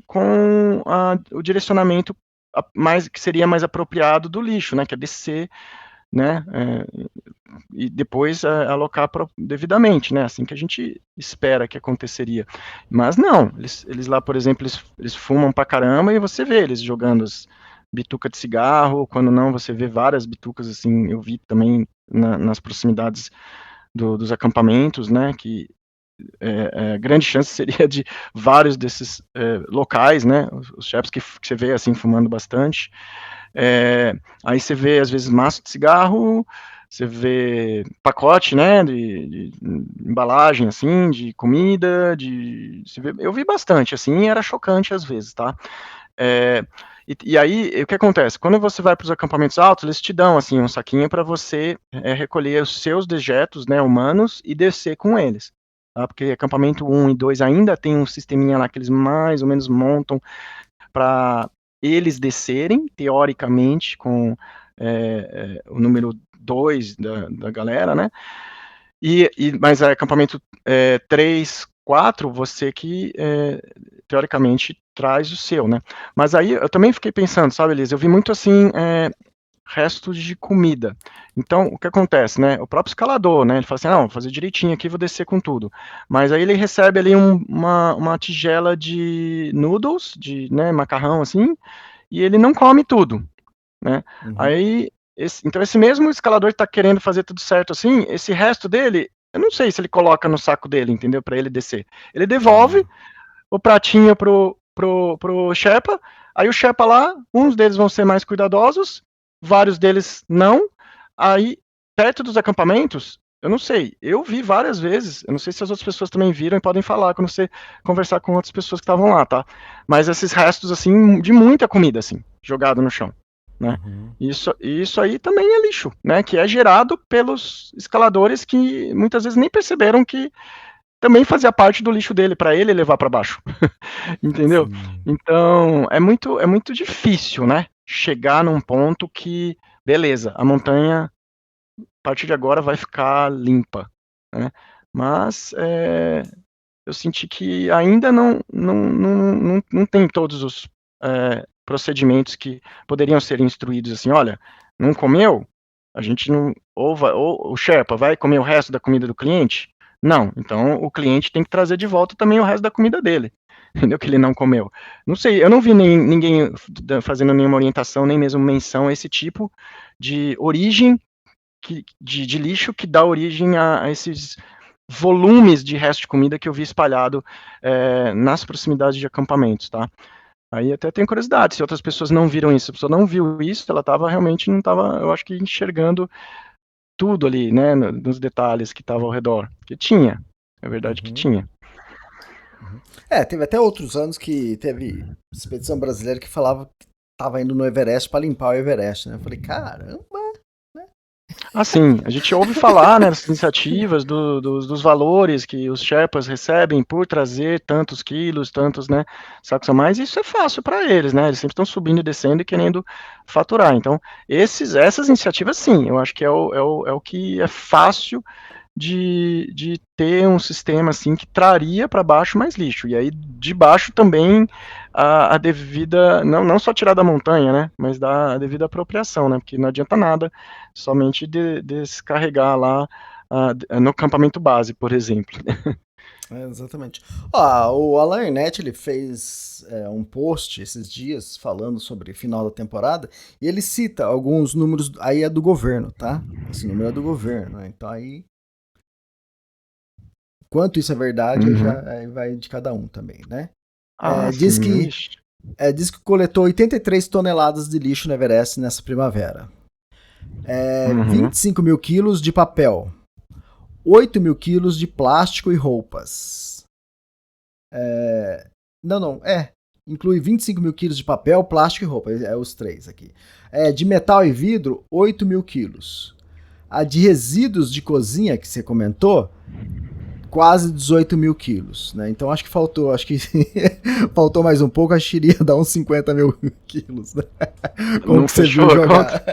o direcionamento que seria mais apropriado do lixo, né? Que é descer, né? E depois alocar devidamente, né? Assim que a gente espera que aconteceria. Mas não, eles lá, por exemplo, eles fumam pra caramba e você vê eles jogando as bituca de cigarro, quando não, você vê várias bitucas, assim, eu vi também nas proximidades dos acampamentos, né, que grande chance seria de vários desses locais, né, os chefes que você vê, assim, fumando bastante. Aí você vê, às vezes, maço de cigarro, você vê pacote, né, de embalagem, assim, de comida, eu vi bastante, assim, era chocante às vezes, tá? E aí, o que acontece? Quando você vai para os acampamentos altos, eles te dão, assim, um saquinho para você recolher os seus dejetos, né, humanos, e descer com eles, tá? Porque acampamento 1 e 2 ainda tem um sisteminha lá que eles mais ou menos montam para eles descerem, teoricamente, com o número 2 da galera, né? Mas acampamento 3, 4, você que teoricamente traz o seu, né? Mas aí eu também fiquei pensando, sabe, Elisa, eu vi muito assim, restos de comida. Então, o que acontece, né? O próprio escalador, né? Ele fala assim, não, vou fazer direitinho aqui, vou descer com tudo. Mas aí ele recebe ali uma tigela de noodles, de, né, macarrão assim, e ele não come tudo, né? Uhum. Aí, então esse mesmo escalador que tá querendo fazer tudo certo assim, esse resto dele, eu não sei se ele coloca no saco dele, entendeu? Para ele descer. Ele devolve Ah, o pratinho pro Sherpa, aí o Sherpa lá, uns deles vão ser mais cuidadosos, vários deles não, aí perto dos acampamentos, eu não sei, eu vi várias vezes, eu não sei se as outras pessoas também viram e podem falar quando você conversar com outras pessoas que estavam lá, tá? Mas esses restos, assim, de muita comida, assim, jogado no chão, né? Isso aí também é lixo, né? Que é gerado pelos escaladores que muitas vezes nem perceberam que também fazia parte do lixo dele, para ele levar para baixo, entendeu? Sim. Então, é muito difícil, né? Chegar num ponto que, beleza, a montanha a partir de agora vai ficar limpa, né? Mas eu senti que ainda não tem todos os procedimentos que poderiam ser instruídos assim, olha, não comeu? A gente não, ou o Sherpa vai comer o resto da comida do cliente? Não, então o cliente tem que trazer de volta também o resto da comida dele, entendeu? Que ele não comeu. Não sei, eu não vi ninguém fazendo nenhuma orientação, nem mesmo menção a esse tipo de origem de lixo que dá origem a esses volumes de resto de comida que eu vi espalhado nas proximidades de acampamentos, tá? Aí até tenho curiosidade, se outras pessoas não viram isso, se a pessoa não viu isso, ela realmente não estava, eu acho que enxergando tudo ali, né, nos detalhes que estava ao redor, que tinha, é verdade que tinha. Teve até outros anos que teve expedição brasileira que falava que tava indo no Everest para limpar o Everest, né? Eu falei, caramba, Assim, a gente ouve falar, né, das iniciativas, dos valores que os Sherpas recebem por trazer tantos quilos, tantos, né, sacos a mais, e isso é fácil para eles, né, eles sempre estão subindo e descendo e querendo faturar. Então, essas iniciativas, sim, eu acho que é o que é fácil de ter um sistema assim que traria para baixo mais lixo. E aí de baixo também a devida, não só tirar da montanha, né, mas dar a devida apropriação, né, porque não adianta nada somente descarregar lá no acampamento base, por exemplo. Exatamente. O Alan Ernett, ele fez um post esses dias falando sobre final da temporada e ele cita alguns números, aí é do governo, tá? Esse número é do governo, né? Então aí quanto isso é verdade, aí vai de cada um também, né? Diz que coletou 83 toneladas de lixo no Everest nessa primavera. 25 mil quilos de papel. 8 mil quilos de plástico e roupas. Inclui 25 mil quilos de papel, plástico e roupa. É os três aqui. De metal e vidro, 8 mil quilos. A de resíduos de cozinha, que você comentou, quase 18 mil quilos, né? Então acho que faltou faltou mais um pouco, acho que iria dar uns 50 mil quilos, né? Como que você viu jogado?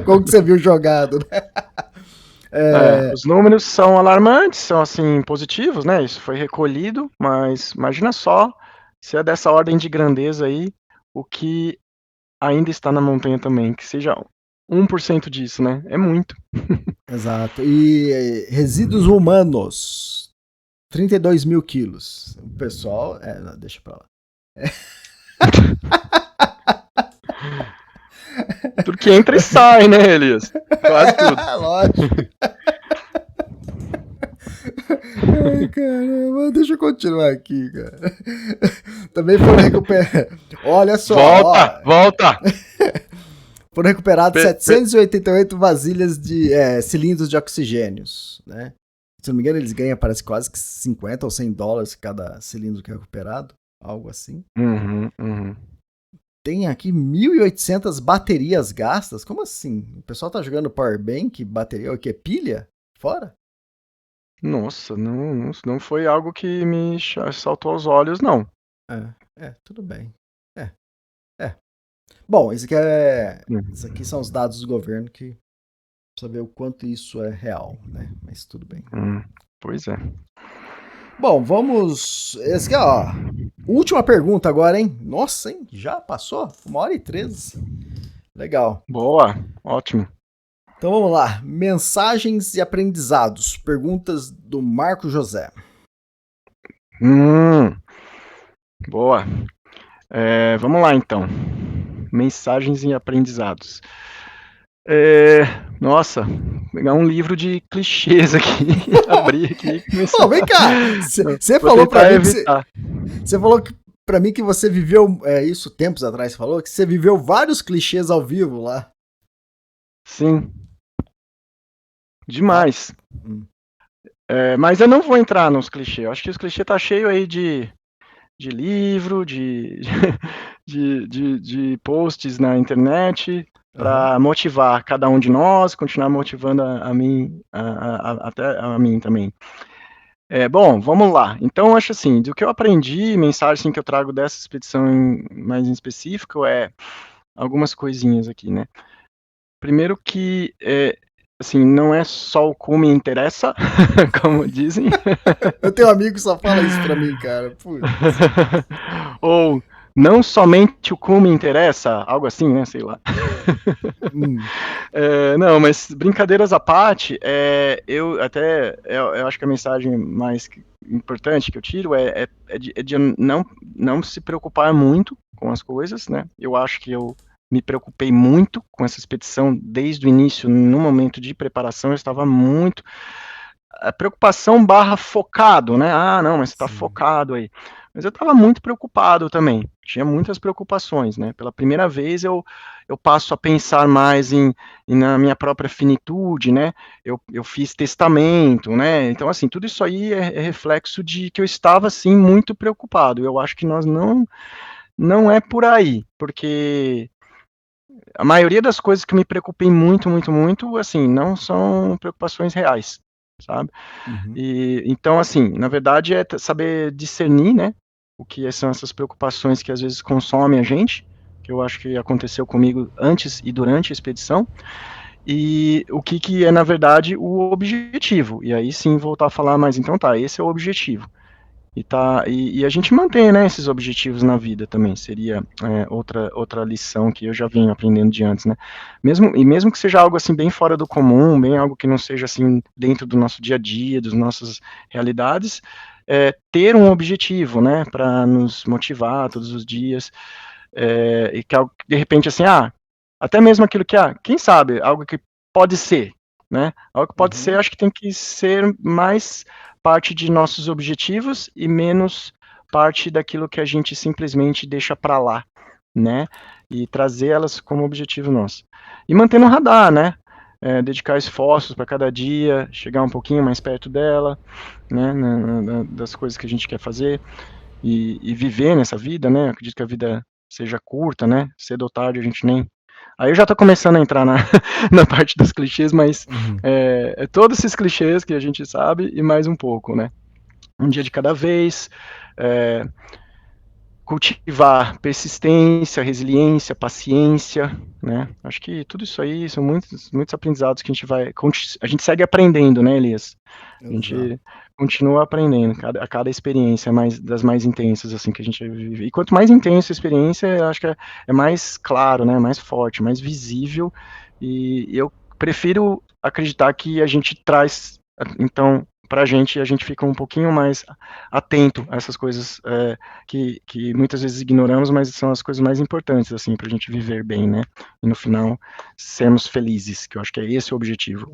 Como que você viu jogado, né? Os números são alarmantes, são assim positivos, né? Isso foi recolhido, mas imagina só se é dessa ordem de grandeza aí, o que ainda está na montanha também, que seja 1% disso, né? É muito. Exato. E resíduos humanos, 32 mil quilos. O pessoal, não, deixa pra lá. Tudo que entra e sai, né, Elias? Quase tudo. Lógico. Ai, caramba, deixa eu continuar aqui, cara. Também foram recuperados. Olha só. Volta! Foram recuperados 788 vasilhas de cilindros de oxigênios, né? Se não me engano, eles ganham, parece quase que 50 ou 100 dólares cada cilindro que é recuperado. Algo assim. Tem aqui 1.800 baterias gastas. Como assim? O pessoal tá jogando powerbank, bateria, o que? Pilha? Fora? Nossa, não foi algo que me saltou aos olhos, não. Tudo bem. Bom, isso aqui são os dados do governo que precisa ver o quanto isso é real, né? Mas tudo bem. Pois é. Bom, vamos. Esse aqui, ó. Última pergunta agora, hein? Nossa, hein? Já passou? 1h13. Legal. Boa, ótimo. Então vamos lá. Mensagens e aprendizados. Perguntas do Marco José. Boa. Vamos lá, então. Mensagens e aprendizados. Nossa, pegar um livro de clichês aqui, abrir aqui e começar. Vem cá, você falou pra mim você falou pra mim que você viveu isso tempos atrás, você falou que você viveu vários clichês ao vivo lá. Sim. Demais. Hum. Mas eu não vou entrar nos clichês. Eu acho que os clichês tá cheio aí de livro, de posts na internet Aham. para motivar cada um de nós, continuar motivando a mim, até a mim também. Bom, vamos lá. Então, eu acho assim, do que eu aprendi, mensagem assim, que eu trago dessa expedição mais em específico algumas coisinhas aqui, né? Primeiro que, assim, não é só o cume interessa, como dizem. Eu tenho um amigo que só fala isso pra mim, cara. Putz. Ou não somente o cume interessa, algo assim, né? Sei lá. Hum. Não, mas brincadeiras à parte, eu acho que a mensagem mais importante que eu tiro é de não se preocupar muito com as coisas, né? Eu acho que eu me preocupei muito com essa expedição desde o início, no momento de preparação, eu estava muito a preocupação barra focado, né? Ah, não, mas você está Sim. focado aí. Mas eu estava muito preocupado também. Tinha muitas preocupações, né? Pela primeira vez eu passo a pensar mais na minha própria finitude, né? Eu fiz testamento, né? Então, assim, tudo isso aí é reflexo de que eu estava, assim, muito preocupado. Eu acho que nós não é por aí, porque a maioria das coisas que eu me preocupei muito, muito, muito, assim, não são preocupações reais, sabe? Uhum. E então, assim, na verdade é saber discernir, né, o que são essas preocupações que às vezes consomem a gente, que eu acho que aconteceu comigo antes e durante a expedição, e o que é, na verdade, o objetivo. E aí sim voltar a falar, mas então tá, esse é o objetivo. E a gente mantém, né, esses objetivos na vida também, seria outra lição que eu já venho aprendendo de antes, né, mesmo que seja algo assim bem fora do comum, bem algo que não seja assim dentro do nosso dia a dia, das nossas realidades, ter um objetivo, né, para nos motivar todos os dias, e que de repente assim, até mesmo aquilo que, quem sabe, algo que pode ser, né, algo que pode ser, Uhum. acho que tem que ser mais parte de nossos objetivos e menos parte daquilo que a gente simplesmente deixa para lá, né, e trazer elas como objetivo nosso. E manter no radar, né, dedicar esforços para cada dia, chegar um pouquinho mais perto dela, né, das coisas que a gente quer fazer e viver nessa vida, né, eu acredito que a vida seja curta, né, cedo ou tarde a gente nem... Aí eu já tô começando a entrar na, na parte dos clichês, mas Uhum. todos esses clichês que a gente sabe e mais um pouco, né? Um dia de cada vez, é, cultivar persistência, resiliência, paciência, né? Acho que tudo isso aí são muitos aprendizados que a gente segue aprendendo, né, Elias? A Exato. gente continua aprendendo, a cada experiência das mais intensas, assim, que a gente vive. E quanto mais intensa a experiência, eu acho que é mais claro, né, mais forte, mais visível, e eu prefiro acreditar que a gente traz, então, pra gente, a gente fica um pouquinho mais atento a essas coisas que muitas vezes ignoramos, mas são as coisas mais importantes, assim, pra gente viver bem, né, e no final, sermos felizes, que eu acho que é esse o objetivo,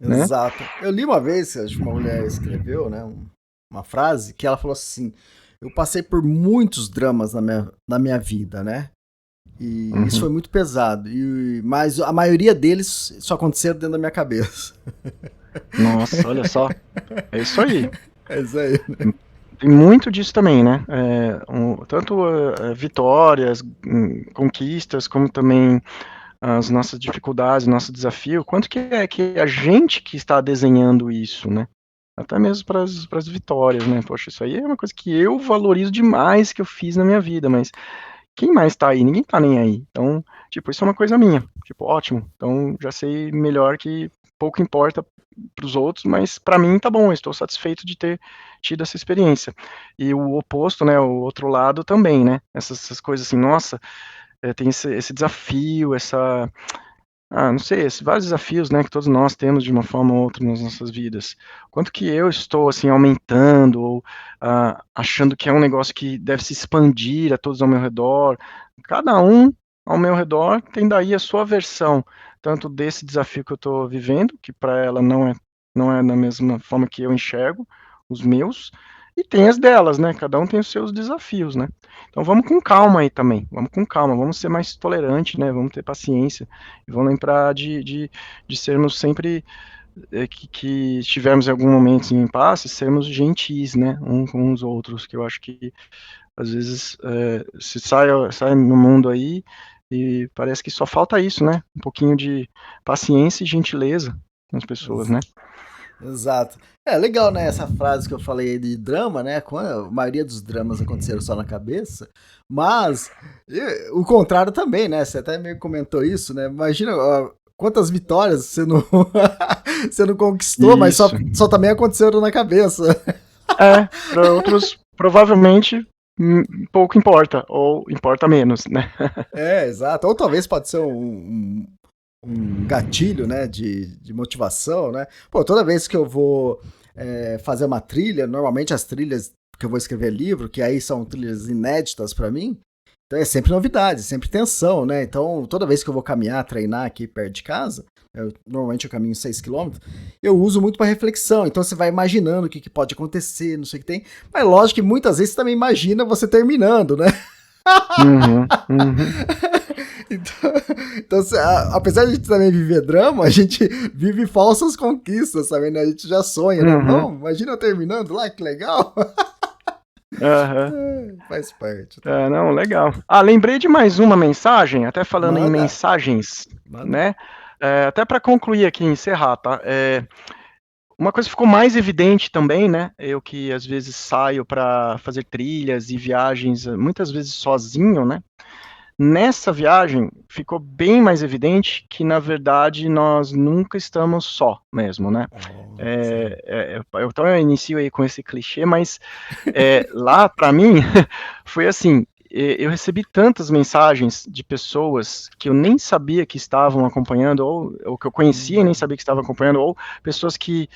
né? Exato. Eu li uma vez, acho que uma mulher escreveu, né, uma frase que ela falou assim: eu passei por muitos dramas na minha vida, né? E isso foi Uhum. muito pesado. Mas a maioria deles só aconteceram dentro da minha cabeça. Nossa, olha só, é isso aí. É isso aí. Tem muito disso também, né? Tanto vitórias, conquistas, como também as nossas dificuldades, nosso desafio. Quanto que é que a gente que está desenhando isso, né? Até mesmo para as vitórias, né? Poxa, isso aí é uma coisa que eu valorizo demais que eu fiz na minha vida, mas quem mais tá aí? Ninguém tá nem aí. Então, tipo, isso é uma coisa minha. Tipo, ótimo. Então, já sei melhor que pouco importa para os outros, mas para mim tá bom. Eu estou satisfeito de ter tido essa experiência. E o oposto, né? O outro lado também, né? Essas coisas assim, nossa, tem esse desafio, não sei, esses vários desafios, né, que todos nós temos de uma forma ou outra nas nossas vidas. Quanto que eu estou, assim, aumentando ou achando que é um negócio que deve se expandir a todos ao meu redor. Cada um ao meu redor tem daí a sua versão, tanto desse desafio que eu estou vivendo, que para ela não é da mesma forma que eu enxergo os meus, e tem as delas, né? Cada um tem os seus desafios, né? Então vamos com calma aí também, vamos com calma, vamos ser mais tolerantes, né? Vamos ter paciência e vão lembrar de sermos sempre que estivermos em algum momento em impasse, sermos gentis, né, com os outros, que eu acho que às vezes se sai no mundo aí e parece que só falta isso, né, um pouquinho de paciência e gentileza com as pessoas, né. Exato. É legal, né? Essa frase que eu falei aí de drama, né? A maioria dos dramas aconteceram só na cabeça, mas o contrário também, né? Você até meio comentou isso, né? Imagina ó, quantas vitórias você não, você não conquistou, mas Isso. só também aconteceram na cabeça. Para outros, provavelmente, pouco importa, ou importa menos, né. É, exato. Ou talvez pode ser um gatilho, né, de motivação, né? Pô, toda vez que eu vou fazer uma trilha, normalmente as trilhas que eu vou escrever livro, que aí são trilhas inéditas para mim, então é sempre novidade, sempre tensão, né? Então toda vez que eu vou caminhar, treinar aqui perto de casa, normalmente eu caminho 6 km, eu uso muito para reflexão, então você vai imaginando o que pode acontecer, não sei o que tem, mas lógico que muitas vezes você também imagina você terminando, né? Uhum. Então, apesar de a gente também viver drama, a gente vive falsas conquistas, sabe? Né? A gente já sonha, né? Não, imagina eu terminando lá, que legal. Faz parte. Tá? Não, legal. Lembrei de mais uma mensagem, até falando em Manda. mensagens, Manda. né? Até para concluir aqui, encerrar, tá? Uma coisa que ficou mais evidente também, né? Eu que às vezes saio para fazer trilhas e viagens, muitas vezes sozinho, né? Nessa viagem ficou bem mais evidente que, na verdade, nós nunca estamos só mesmo, né? Então eu inicio aí com esse clichê, mas lá para mim foi assim, eu recebi tantas mensagens de pessoas que eu nem sabia que estavam acompanhando, ou que eu conhecia e nem sabia que estavam acompanhando, ou pessoas que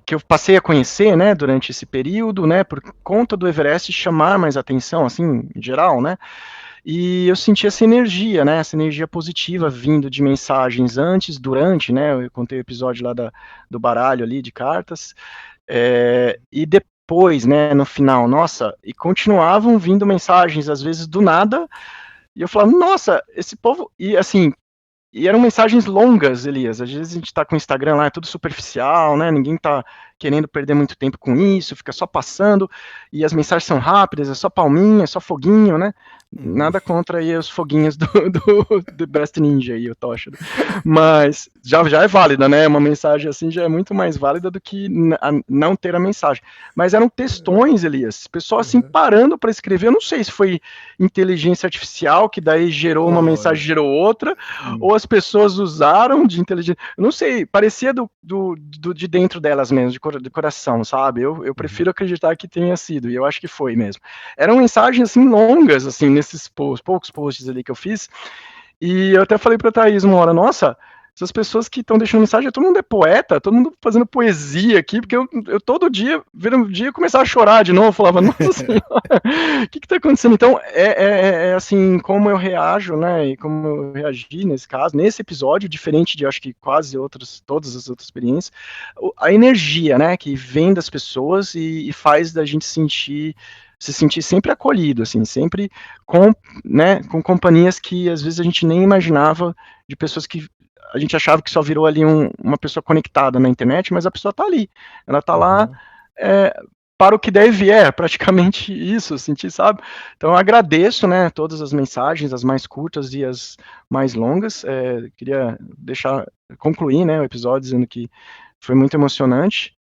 eu passei a conhecer, né, durante esse período, né, por conta do Everest chamar mais atenção, assim, em geral, né, e eu senti essa energia, né, essa energia positiva vindo de mensagens antes, durante, né, eu contei o episódio lá do baralho ali, de cartas, e depois, né, no final, nossa, e continuavam vindo mensagens, às vezes do nada, e eu falava, nossa, esse povo, e assim, e eram mensagens longas, Elias. Às vezes a gente tá com o Instagram lá, é tudo superficial, né? Ninguém tá querendo perder muito tempo com isso, fica só passando, e as mensagens são rápidas, é só palminha, é só foguinho, né? Nada contra aí os foguinhos do Best Ninja aí, o Tocha. Mas já é válida, né? Uma mensagem assim já é muito mais válida do que não ter a mensagem. Mas eram textões, Elias. Pessoal assim parando para escrever. Eu não sei se foi inteligência artificial que daí gerou uma mensagem, gerou outra, ou as pessoas usaram de inteligência. Eu não sei, parecia de dentro delas mesmo, de coração, sabe? Eu prefiro acreditar que tenha sido, e eu acho que foi mesmo. Eram mensagens assim longas, assim, nesses poucos posts ali que eu fiz, e eu até falei pra Thaís uma hora, nossa, essas pessoas que estão deixando mensagem, todo mundo é poeta, todo mundo fazendo poesia aqui, porque eu todo dia, vira um dia, começava a chorar de novo, falava, nossa senhora, o que tá acontecendo? Então, assim, como eu reajo, né, e como eu reagi nesse caso, nesse episódio, diferente de, acho que quase todas as outras experiências, a energia, né, que vem das pessoas e faz da gente se sentir sempre acolhido, assim, sempre com companhias que às vezes a gente nem imaginava, de pessoas que a gente achava que só virou ali uma pessoa conectada na internet, mas a pessoa tá ali, ela tá lá para o que der e vier, praticamente isso, eu senti, sabe? Então eu agradeço, né, todas as mensagens, as mais curtas e as mais longas, queria concluir, né, o episódio dizendo que foi muito emocionante,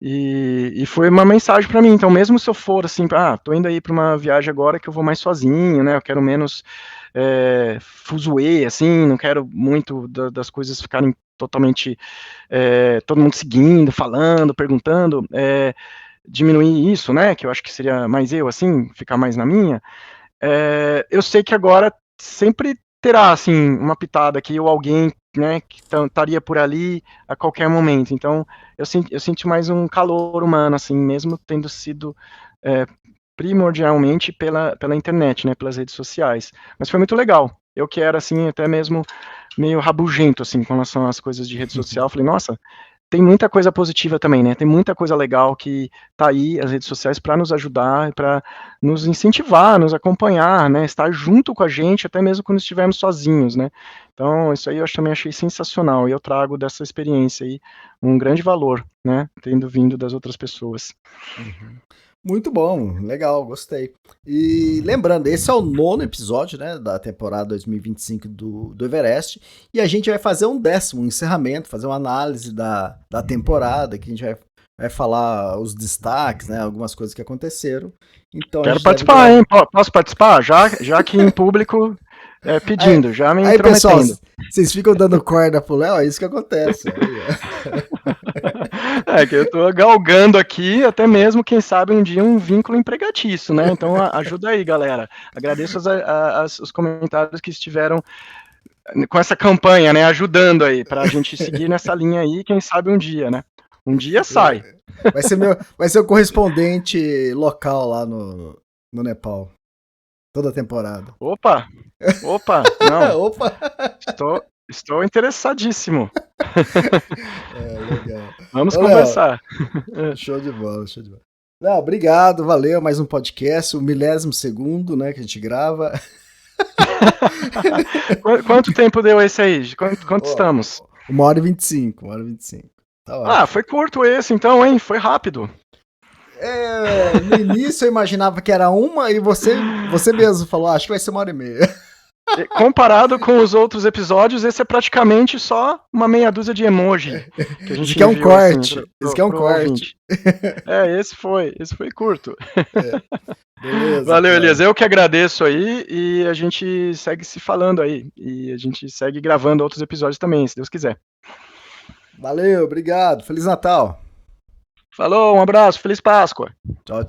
e foi uma mensagem para mim, então mesmo se eu for assim, tô indo aí para uma viagem agora que eu vou mais sozinho, né, eu quero menos fuzuê, assim, não quero muito das coisas ficarem totalmente, todo mundo seguindo, falando, perguntando, diminuir isso, né, que eu acho que seria mais eu, assim, ficar mais na minha, eu sei que agora sempre terá, assim, uma pitada aqui ou alguém, né, que estaria por ali a qualquer momento. Então, eu sinto mais um calor humano, assim, mesmo tendo sido primordialmente pela internet, né, pelas redes sociais. Mas foi muito legal. Eu que era, assim, até mesmo meio rabugento, assim, com relação às coisas de rede social, falei, nossa, tem muita coisa positiva também, né? Tem muita coisa legal que tá aí, as redes sociais, para nos ajudar, para nos incentivar, nos acompanhar, né? Estar junto com a gente, até mesmo quando estivermos sozinhos, né? Então, isso aí eu também achei sensacional, e eu trago dessa experiência aí um grande valor, né? Tendo vindo das outras pessoas. Uhum. Muito bom, legal, gostei. E lembrando, esse é o 9º episódio, né, da temporada 2025 do Everest, e a gente vai fazer um 10º, um encerramento, fazer uma análise da temporada, que a gente vai falar os destaques, né, algumas coisas que aconteceram. Então, quero participar, hein? Posso participar? Já que em público pedindo, já me intrometendo. Pessoal, vocês ficam dando corda pro Léo, é isso que acontece. É que eu tô galgando aqui, até mesmo, quem sabe, um dia um vínculo empregatício, né? Então ajuda aí, galera. Agradeço os comentários que estiveram com essa campanha, né? Ajudando aí, pra gente seguir nessa linha aí, quem sabe um dia, né? Um dia sai. Vai ser o correspondente local lá no Nepal. Toda a temporada. Opa, não. Opa! Estou interessadíssimo. Legal. Vamos conversar. Léo, show de bola. Léo, obrigado, valeu, mais um podcast, o milésimo segundo, né, que a gente grava. Quanto tempo deu esse aí? Quanto estamos? 1h25. Tá ótimo. Foi curto esse então, hein? Foi rápido. No início eu imaginava que era 1 e você mesmo falou, acho que vai ser 1h30. Comparado com os outros episódios, esse é praticamente só uma meia dúzia de emoji. Que a gente Isso que é um corte. Isso que é um corte. Esse foi curto. Beleza. Valeu, Elias. Eu que agradeço aí, e a gente segue se falando aí. E a gente segue gravando outros episódios também, se Deus quiser. Valeu, obrigado. Feliz Natal. Falou, um abraço, feliz Páscoa. Tchau.